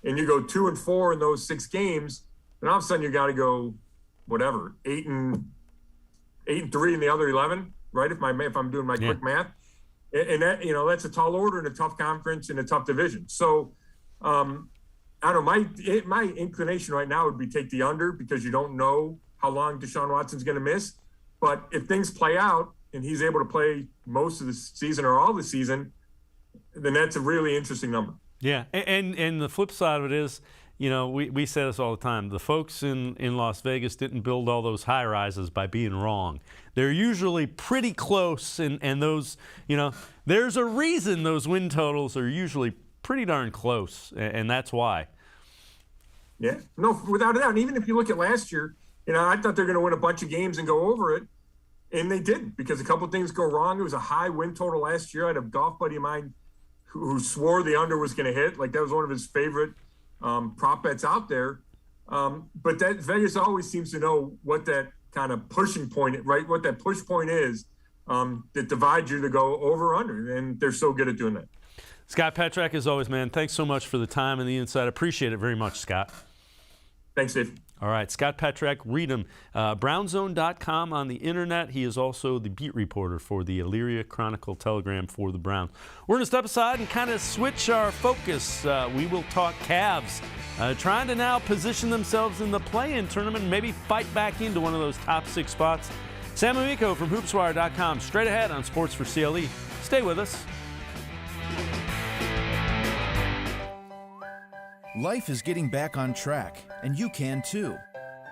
and you go 2-4 in those 6 games, then all of a sudden you got to go, whatever, 8-3 in the other 11, right? If I'm doing my quick math, and that, that's a tall order in a tough conference in a tough division. So, I don't know. My inclination right now would be take the under, because you don't know how long Deshaun Watson's going to miss. But if things play out and he's able to play most of the season or all the season, then that's a really interesting number. Yeah, and the flip side of it is, we say this all the time. The folks in Las Vegas didn't build all those high rises by being wrong. They're usually pretty close, and those, there's a reason those win totals are usually pretty darn close, and that's why. Yeah, no, without a doubt. And even if you look at last year, I thought they're going to win a bunch of games and go over it, and they didn't, because a couple things go wrong. It was a high win total last year. I had a golf buddy of mine who swore the under was going to hit. Like, that was one of his favorite prop bets out there. But that Vegas always seems to know what that kind of pushing point, right? What that push point is that divides you to go over or under. And they're so good at doing that. Scott Petrak, as always, man, thanks so much for the time and the insight. Appreciate it very much, Scott. Thanks, Dave. All right, Scott Petrak, read him. Brownzone.com on the internet. He is also the beat reporter for the Elyria Chronicle-Telegram for the Browns. We're going to step aside and kind of switch our focus. We will talk Cavs, trying to now position themselves in the play-in tournament and maybe fight back into one of those top 6 spots. Sam Amico from hoopswire.com, straight ahead on Sports4CLE. Stay with us. Life is getting back on track, and you can too.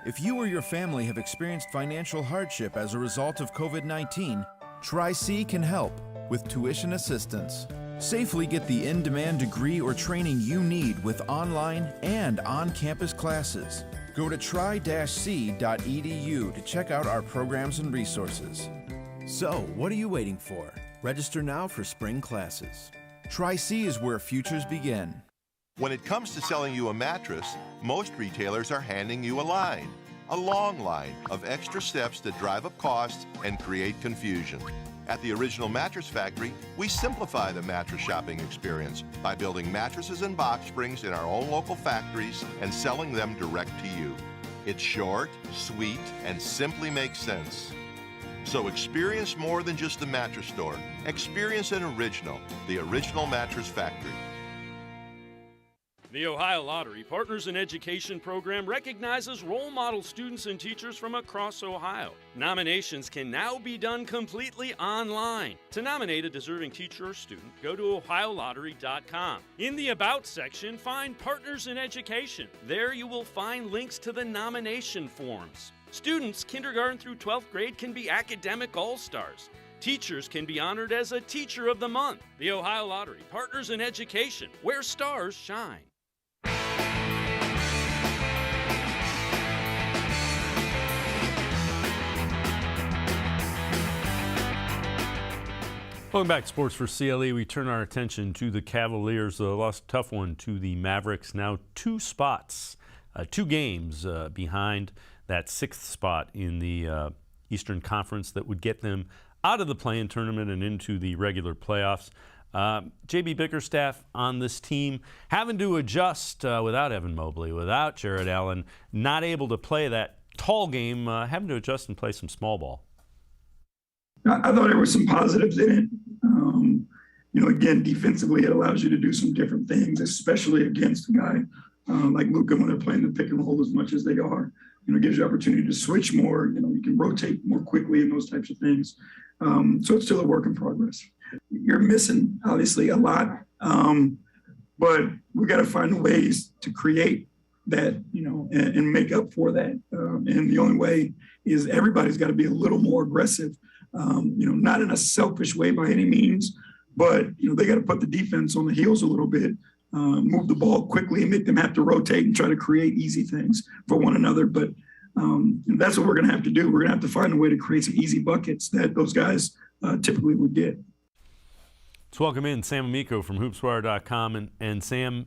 If you or your family have experienced financial hardship as a result of COVID-19, Tri-C can help with tuition assistance. Safely get the in-demand degree or training you need with online and on-campus classes. Go to tri-c.edu to check out our programs and resources. So, what are you waiting for? Register now for spring classes. Tri-C is where futures begin. When it comes to selling you a mattress, most retailers are handing you a long line of extra steps that drive up costs and create confusion. At the Original Mattress Factory, we simplify the mattress shopping experience by building mattresses and box springs in our own local factories and selling them direct to you. It's short, sweet, and simply makes sense. So experience more than just the mattress store. Experience an original, the Original Mattress Factory. The Ohio Lottery Partners in Education program recognizes role model students and teachers from across Ohio. Nominations can now be done completely online. To nominate a deserving teacher or student, go to ohiolottery.com. In the About section, find Partners in Education. There you will find links to the nomination forms. Students kindergarten through 12th grade can be academic all-stars. Teachers can be honored as a Teacher of the Month. The Ohio Lottery, partners in education, where stars shine. Welcome back to Sports for CLE. We turn our attention to the Cavaliers. Lost a tough one to the Mavericks. Now 2 spots, 2 games behind that 6th spot in the Eastern Conference that would get them out of the play-in tournament and into the regular playoffs. J.B. Bickerstaff on this team having to adjust without Evan Mobley, without Jared Allen, not able to play that tall game, having to adjust and play some small ball. I thought there were some positives in it. Again, defensively, it allows you to do some different things, especially against a guy like Luka when they're playing the pick and roll as much as they are. It gives you opportunity to switch more. You can rotate more quickly and those types of things. So it's still a work in progress. You're missing, obviously, a lot, but we got to find ways to create that, and make up for that. And the only way is everybody's got to be a little more aggressive. Not in a selfish way by any means, but, they got to put the defense on the heels a little bit, move the ball quickly and make them have to rotate and try to create easy things for one another. But that's what we're going to have to do. We're going to have to find a way to create some easy buckets that those guys typically would get. Let's welcome in Sam Amico from hoopswire.com. And Sam,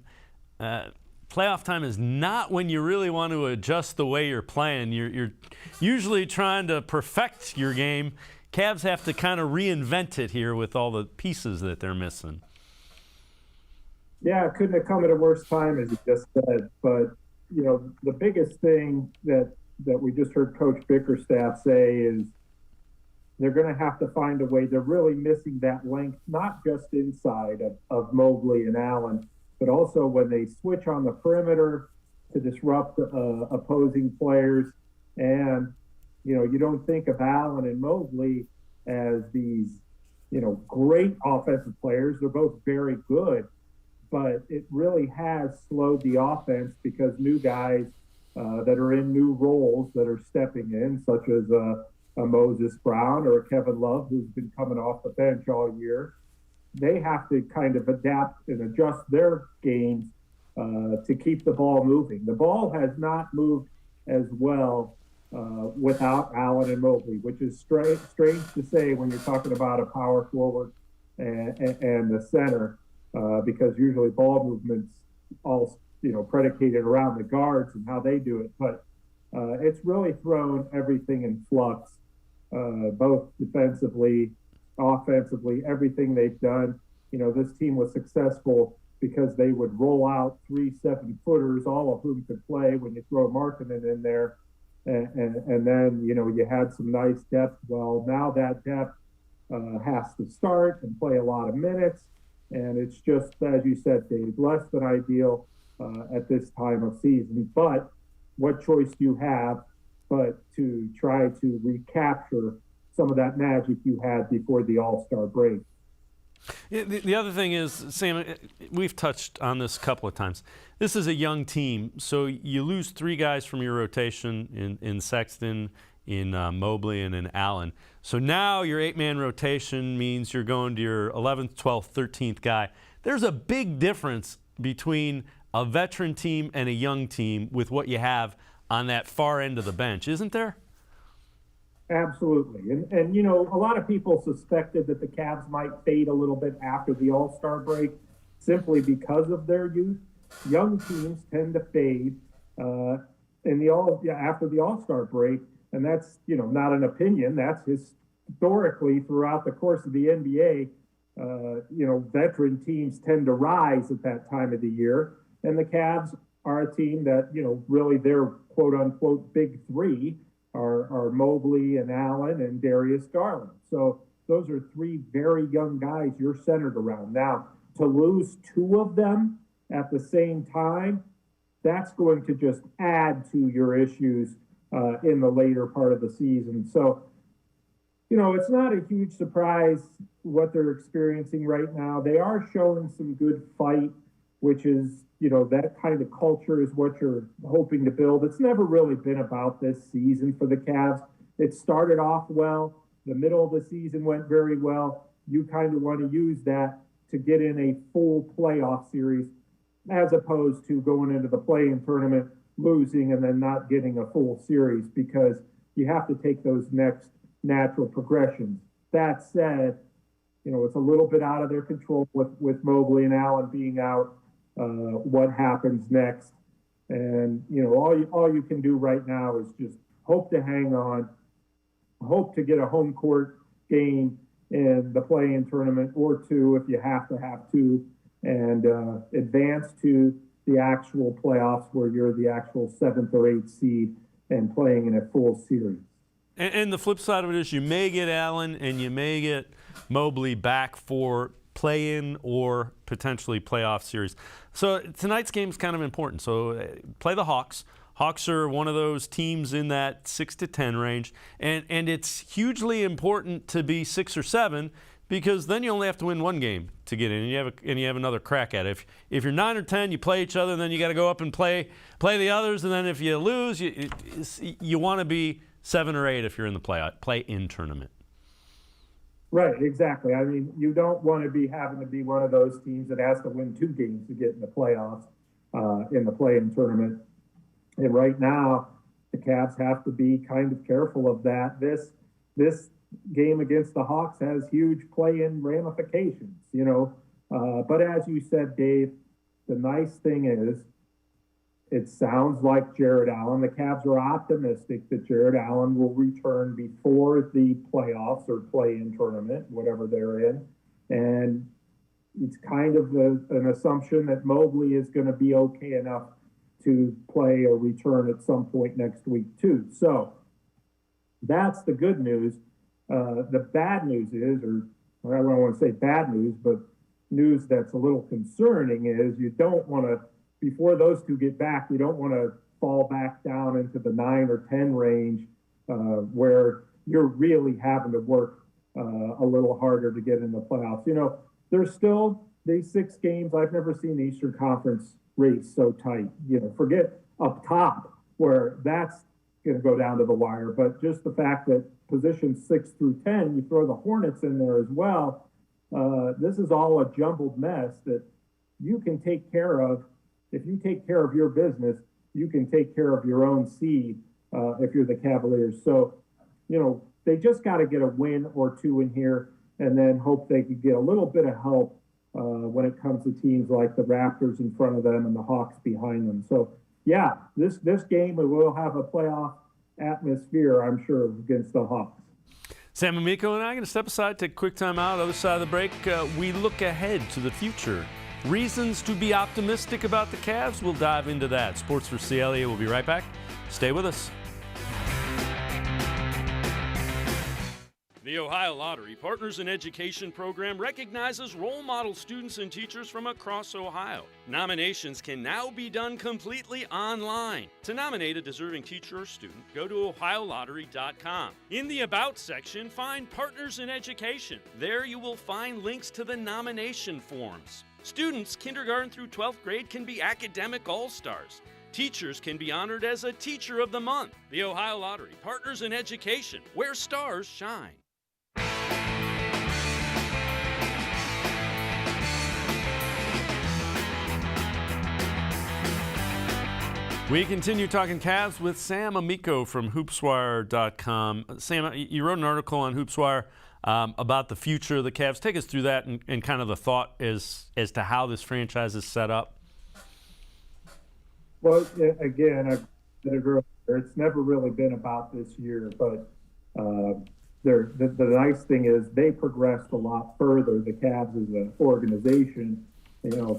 playoff time is not when you really want to adjust the way you're playing. You're usually trying to perfect your game. Cavs have to kind of reinvent it here with all the pieces that they're missing. Yeah, it couldn't have come at a worse time, as you just said. But, the biggest thing that we just heard Coach Bickerstaff say is they're going to have to find a way. They're really missing that length, not just inside of Mobley and Allen, but also when they switch on the perimeter to disrupt opposing players. And, you don't think of Allen and Mobley as these, great offensive players. They're both very good, but it really has slowed the offense because new guys that are in new roles that are stepping in, such as a Moses Brown or a Kevin Love, who's been coming off the bench all year. They have to kind of adapt and adjust their games to keep the ball moving. The ball has not moved as well without Allen and Mobley, which is strange to say when you're talking about a power forward and the center, because usually ball movement's all predicated around the guards and how they do it. But it's really thrown everything in flux, both defensively, offensively, everything they've done. This team was successful because they would roll out 3 7-footers, all of whom could play when you throw Markkanen in there. And then, you had some nice depth. Well, now that depth has to start and play a lot of minutes. And it's just, as you said, Dave, less than ideal at this time of season. But what choice do you have but to try to recapture some of that magic you had before the All-Star break? The other thing is, Sam, we've touched on this a couple of times. This is a young team, so you lose 3 guys from your rotation in Sexton, in Mobley, and in Allen. So now your 8-man rotation means you're going to your 11th, 12th, 13th guy. There's a big difference between a veteran team and a young team with what you have on that far end of the bench, isn't there? Absolutely. And a lot of people suspected that the Cavs might fade a little bit after the All-Star break simply because of their youth. Young teams tend to fade after the All-Star break, and that's, not an opinion. That's historically throughout the course of the NBA, veteran teams tend to rise at that time of the year, and the Cavs are a team that, really their quote-unquote big 3 are Mobley and Allen and Darius Garland. So those are 3 very young guys you're centered around. Now, to lose 2 of them at the same time, that's going to just add to your issues in the later part of the season. So, it's not a huge surprise what they're experiencing right now. They are showing some good fight which is, that kind of culture is what you're hoping to build. It's never really been about this season for the Cavs. It started off well. The middle of the season went very well. You kind of want to use that to get in a full playoff series as opposed to going into the play-in tournament, losing, and then not getting a full series, because you have to take those next natural progressions. That said, it's a little bit out of their control with Mobley and Allen being out, what happens next. And, all you can do right now is just hope to hang on, hope to get a home court game in the play-in tournament or two if you have to have two, and advance to the actual playoffs where you're the actual 7th or 8th seed and playing in a full series. And the flip side of it is you may get Allen and you may get Mobley back for play-in or potentially playoff series. So tonight's game is kind of important. So play the Hawks. Hawks are one of those teams in that 6 to 10 range, and it's hugely important to be 6 or 7, because then you only have to win one game to get in, and you have another crack at it. If you're 9 or 10, you play each other, and then you got to go up and play the others, and then if you lose, you want to be 7 or 8 if you're in the play-in tournament. Right, exactly. I mean, you don't want to be having to be one of those teams that has to win 2 games to get in the playoffs in the play-in tournament. And right now, the Cavs have to be kind of careful of that. This game against the Hawks has huge play-in ramifications, But as you said, Dave, the nice thing is, it sounds like Jared Allen. The Cavs are optimistic that Jared Allen will return before the playoffs or play-in tournament, whatever they're in. And it's kind of an assumption that Mobley is going to be okay enough to play or return at some point next week too. So that's the good news. The bad news is, or I don't want to say bad news, but news that's a little concerning is you don't want to, before those two get back, you don't want to fall back down into the 9 or 10 range where you're really having to work a little harder to get in the playoffs. There's still these 6 games. I've never seen the Eastern Conference race so tight. Forget up top where that's going to go down to the wire, but just the fact that positions 6 through 10, you throw the Hornets in there as well. This is all a jumbled mess that you can take care of. If you take care of your business, you can take care of your own seed if you're the Cavaliers. So, they just got to get a win or 2 in here and then hope they could get a little bit of help when it comes to teams like the Raptors in front of them and the Hawks behind them. So, yeah, this game, we will have a playoff atmosphere, I'm sure, against the Hawks. Sam Amico and I are going to step aside, take a quick time out. Other side of the break, we look ahead to the future. Reasons to be optimistic about the Cavs. We'll dive into that. Sports4CLE will be right back. Stay with us. The Ohio Lottery Partners in Education program recognizes role model students and teachers from across Ohio. Nominations can now be done completely online. To nominate a deserving teacher or student, go to ohiolottery.com. In the About section, find Partners in Education. There you will find links to the nomination forms. Students kindergarten through 12th grade can be academic all-stars. Teachers can be honored as a Teacher of the Month. The Ohio Lottery Partners in Education, where stars shine. We continue talking Cavs with Sam Amico from hoopswire.com. Sam, you wrote an article on Hoopswire about the future of the Cavs. Take us through that and kind of the thought as to how this franchise is set up. Well, again, I said it earlier, it's never really been about this year, but the nice thing is they progressed a lot further. The Cavs as an organization,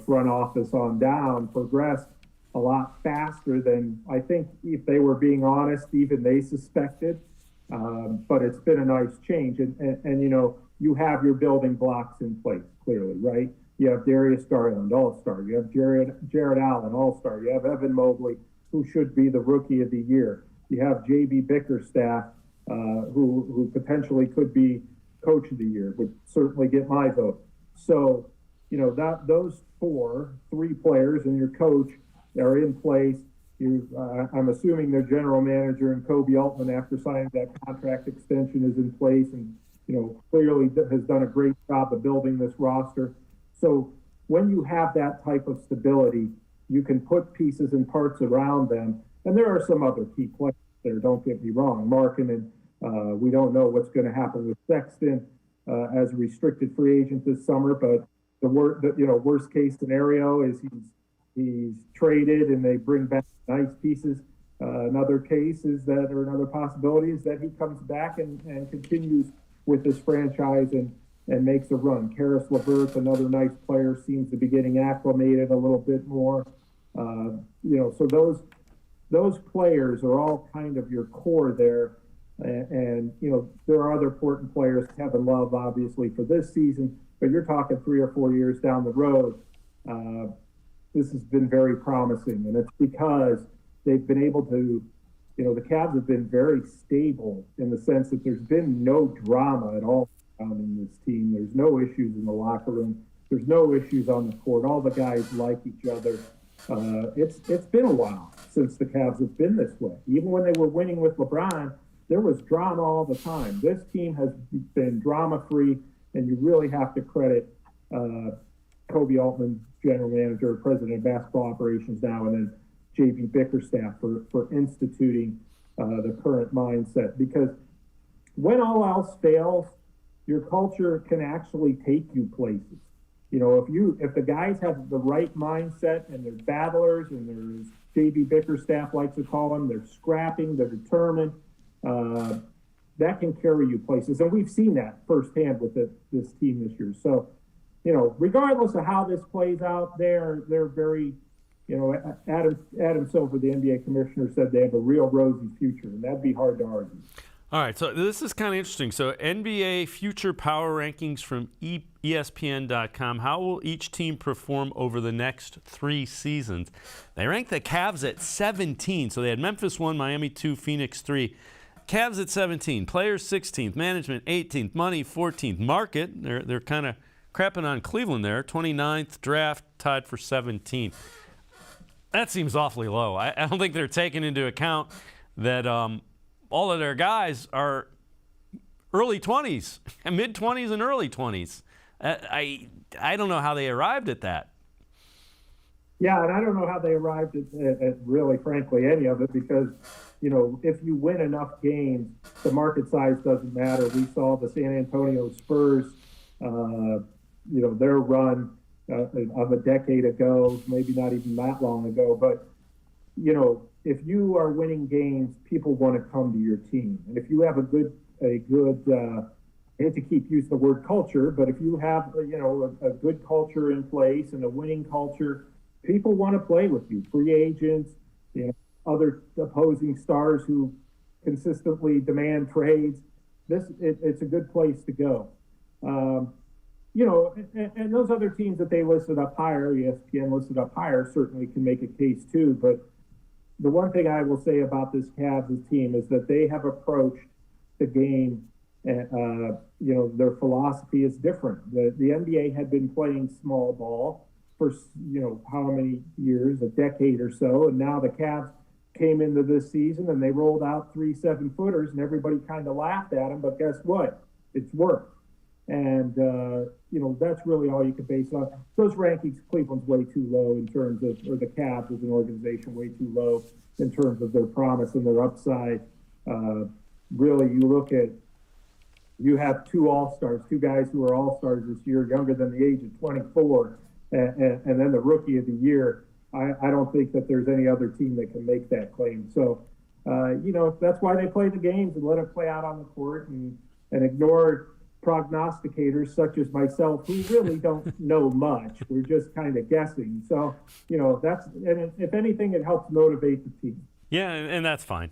front office on down, progressed a lot faster than I think, if they were being honest, even they suspected. But it's been a nice change. And you have your building blocks in place, clearly, right? You have Darius Garland, all-star. You have Jared Allen, all-star. You have Evan Mobley, who should be the Rookie of the Year. You have J.B. Bickerstaff, who potentially could be Coach of the Year, would certainly get my vote. So those three players and your coach are in place. I'm assuming their general manager and Kobe Altman, after signing that contract extension, is in place and, clearly has done a great job of building this roster. So when you have that type of stability, you can put pieces and parts around them. And there are some other key players there, don't get me wrong. Markkanen, we don't know what's going to happen with Sexton as a restricted free agent this summer, but the worst case scenario is he's traded and they bring back nice pieces. Another case is that, or another possibility is that he comes back and continues with this franchise and makes a run. Karis LeVert, another nice player, seems to be getting acclimated a little bit more. So those players are all kind of your core there. And there are other important players, Kevin Love, obviously, for this season, but you're talking 3 or 4 years down the road. This has been very promising, and it's because they've been able to, the Cavs have been very stable in the sense that there's been no drama at all in this team. There's no issues in the locker room. There's no issues on the court. All the guys like each other. It's been a while since the Cavs have been this way. Even when they were winning with LeBron, there was drama all the time. This team has been drama-free, and you really have to credit Kobe Altman, general manager, president of basketball operations now, and then J.B. Bickerstaff for instituting the current mindset. Because when all else fails, your culture can actually take you places. If the guys have the right mindset and they're battlers and there's J.B. Bickerstaff likes to call them, they're scrapping, they're determined, that can carry you places. And we've seen that firsthand with this team this year. So, regardless of how this plays out, they're very, Adam Silver, the NBA commissioner, said they have a real rosy future, and that'd be hard to argue. All right, so this is kind of interesting. So NBA future power rankings from ESPN.com. How will each team perform over the next 3 seasons? They ranked the Cavs at 17. So they had Memphis 1, Miami 2, Phoenix 3. Cavs at 17, players 16th, management 18th, money 14th, market, they're kind of crapping on Cleveland there, 29th, draft tied for 17th. That seems awfully low. I don't think they're taking into account that all of their guys are early 20s, mid-20s and early 20s. I don't know how they arrived at that. Yeah, and I don't know how they arrived at really, frankly, any of it because, if you win enough games, the market size doesn't matter. We saw the San Antonio Spurs, their run of a decade ago, maybe not even that long ago. But, if you are winning games, people want to come to your team. And if you have a good I hate to keep using the word culture, but if you have, a good culture in place and a winning culture, people want to play with you. Free agents, other opposing stars who consistently demand trades. It's a good place to go. And those other teams that they listed up higher, ESPN listed up higher, certainly can make a case too. But the one thing I will say about this Cavs team is that they have approached the game, their philosophy is different. The NBA had been playing small ball for, how many years, a decade or so, and now the Cavs came into this season and they rolled out 3 7-footers and everybody kind of laughed at them, but guess what? It's worked. And, that's really all you can base on. Those rankings, Cleveland's way too low in terms of, or the Cavs as an organization, way too low in terms of their promise and their upside. Really, you have 2 all-stars, 2 guys who are all-stars this year, younger than the age of 24, and then the rookie of the year. I don't think that there's any other team that can make that claim. So, that's why they play the games and let it play out on the court and ignore prognosticators such as myself who really don't know much. We're just kind of guessing. So, and if anything, it helps motivate the team. Yeah, and that's fine.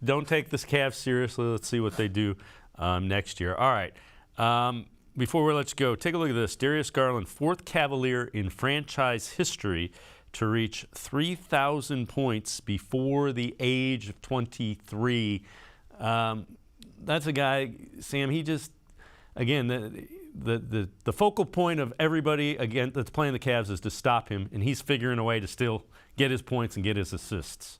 Don't take this Cavs seriously. Let's see what they do next year. All right. Before we let you go, take a look at this. Darius Garland, 4th Cavalier in franchise history to reach 3,000 points before the age of 23. That's a guy, Sam, he just, again, the focal point of everybody again that's playing the Cavs is to stop him, and he's figuring a way to still get his points and get his assists.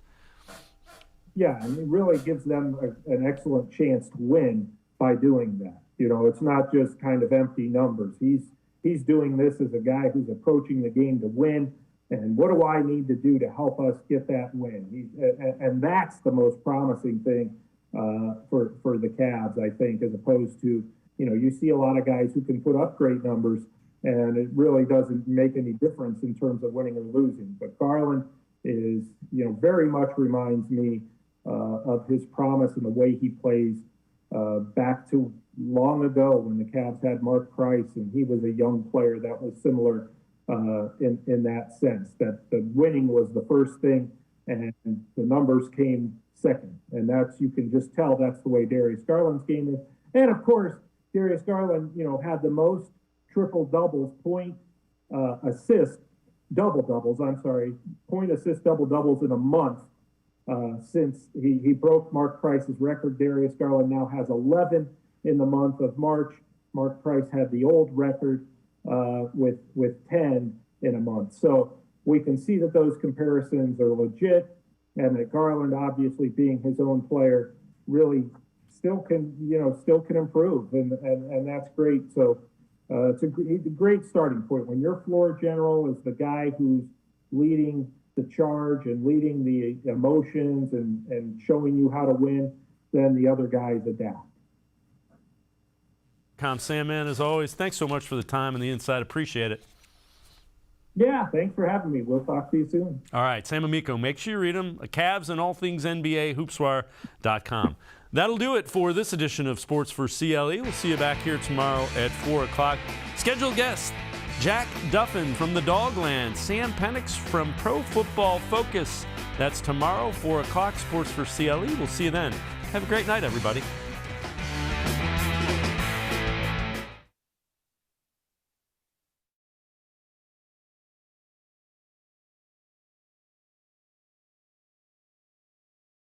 Yeah, and it really gives them an excellent chance to win by doing that. It's not just kind of empty numbers. He's doing this as a guy who's approaching the game to win. And what do I need to do to help us get that win? And that's the most promising thing for the Cavs, I think, as opposed to, you see a lot of guys who can put up great numbers, and it really doesn't make any difference in terms of winning or losing. But Garland is, very much reminds me of his promise and the way he plays back to long ago when the Cavs had Mark Price, and he was a young player that was similar in that sense, that the winning was the first thing and the numbers came second. And you can just tell that's the way Darius Garland's game is. And of course, Darius Garland, had the most triple doubles, point assist double doubles in a month since he broke Mark Price's record. Darius Garland now has 11 in the month of March. Mark Price had the old record with 10 in a month. So we can see that those comparisons are legit, and that Garland, obviously being his own player, really still can improve, and that's great. So it's a great starting point. When your floor general is the guy who's leading the charge and leading the emotions and showing you how to win, then the other guys adapt. Sam, man, as always, thanks so much for the time and the insight. Appreciate it. Yeah, thanks for having me. We'll talk to you soon. All right, Sam Amico, make sure you read him. Cavs and all things NBA, hoopswire.com. That'll do it for this edition of Sports for CLE. We'll see you back here tomorrow at 4 o'clock. Scheduled guests, Jack Duffin from the Dogland, Sam Penix from Pro Football Focus. That's tomorrow, 4 o'clock, Sports for CLE. We'll see you then. Have a great night, everybody.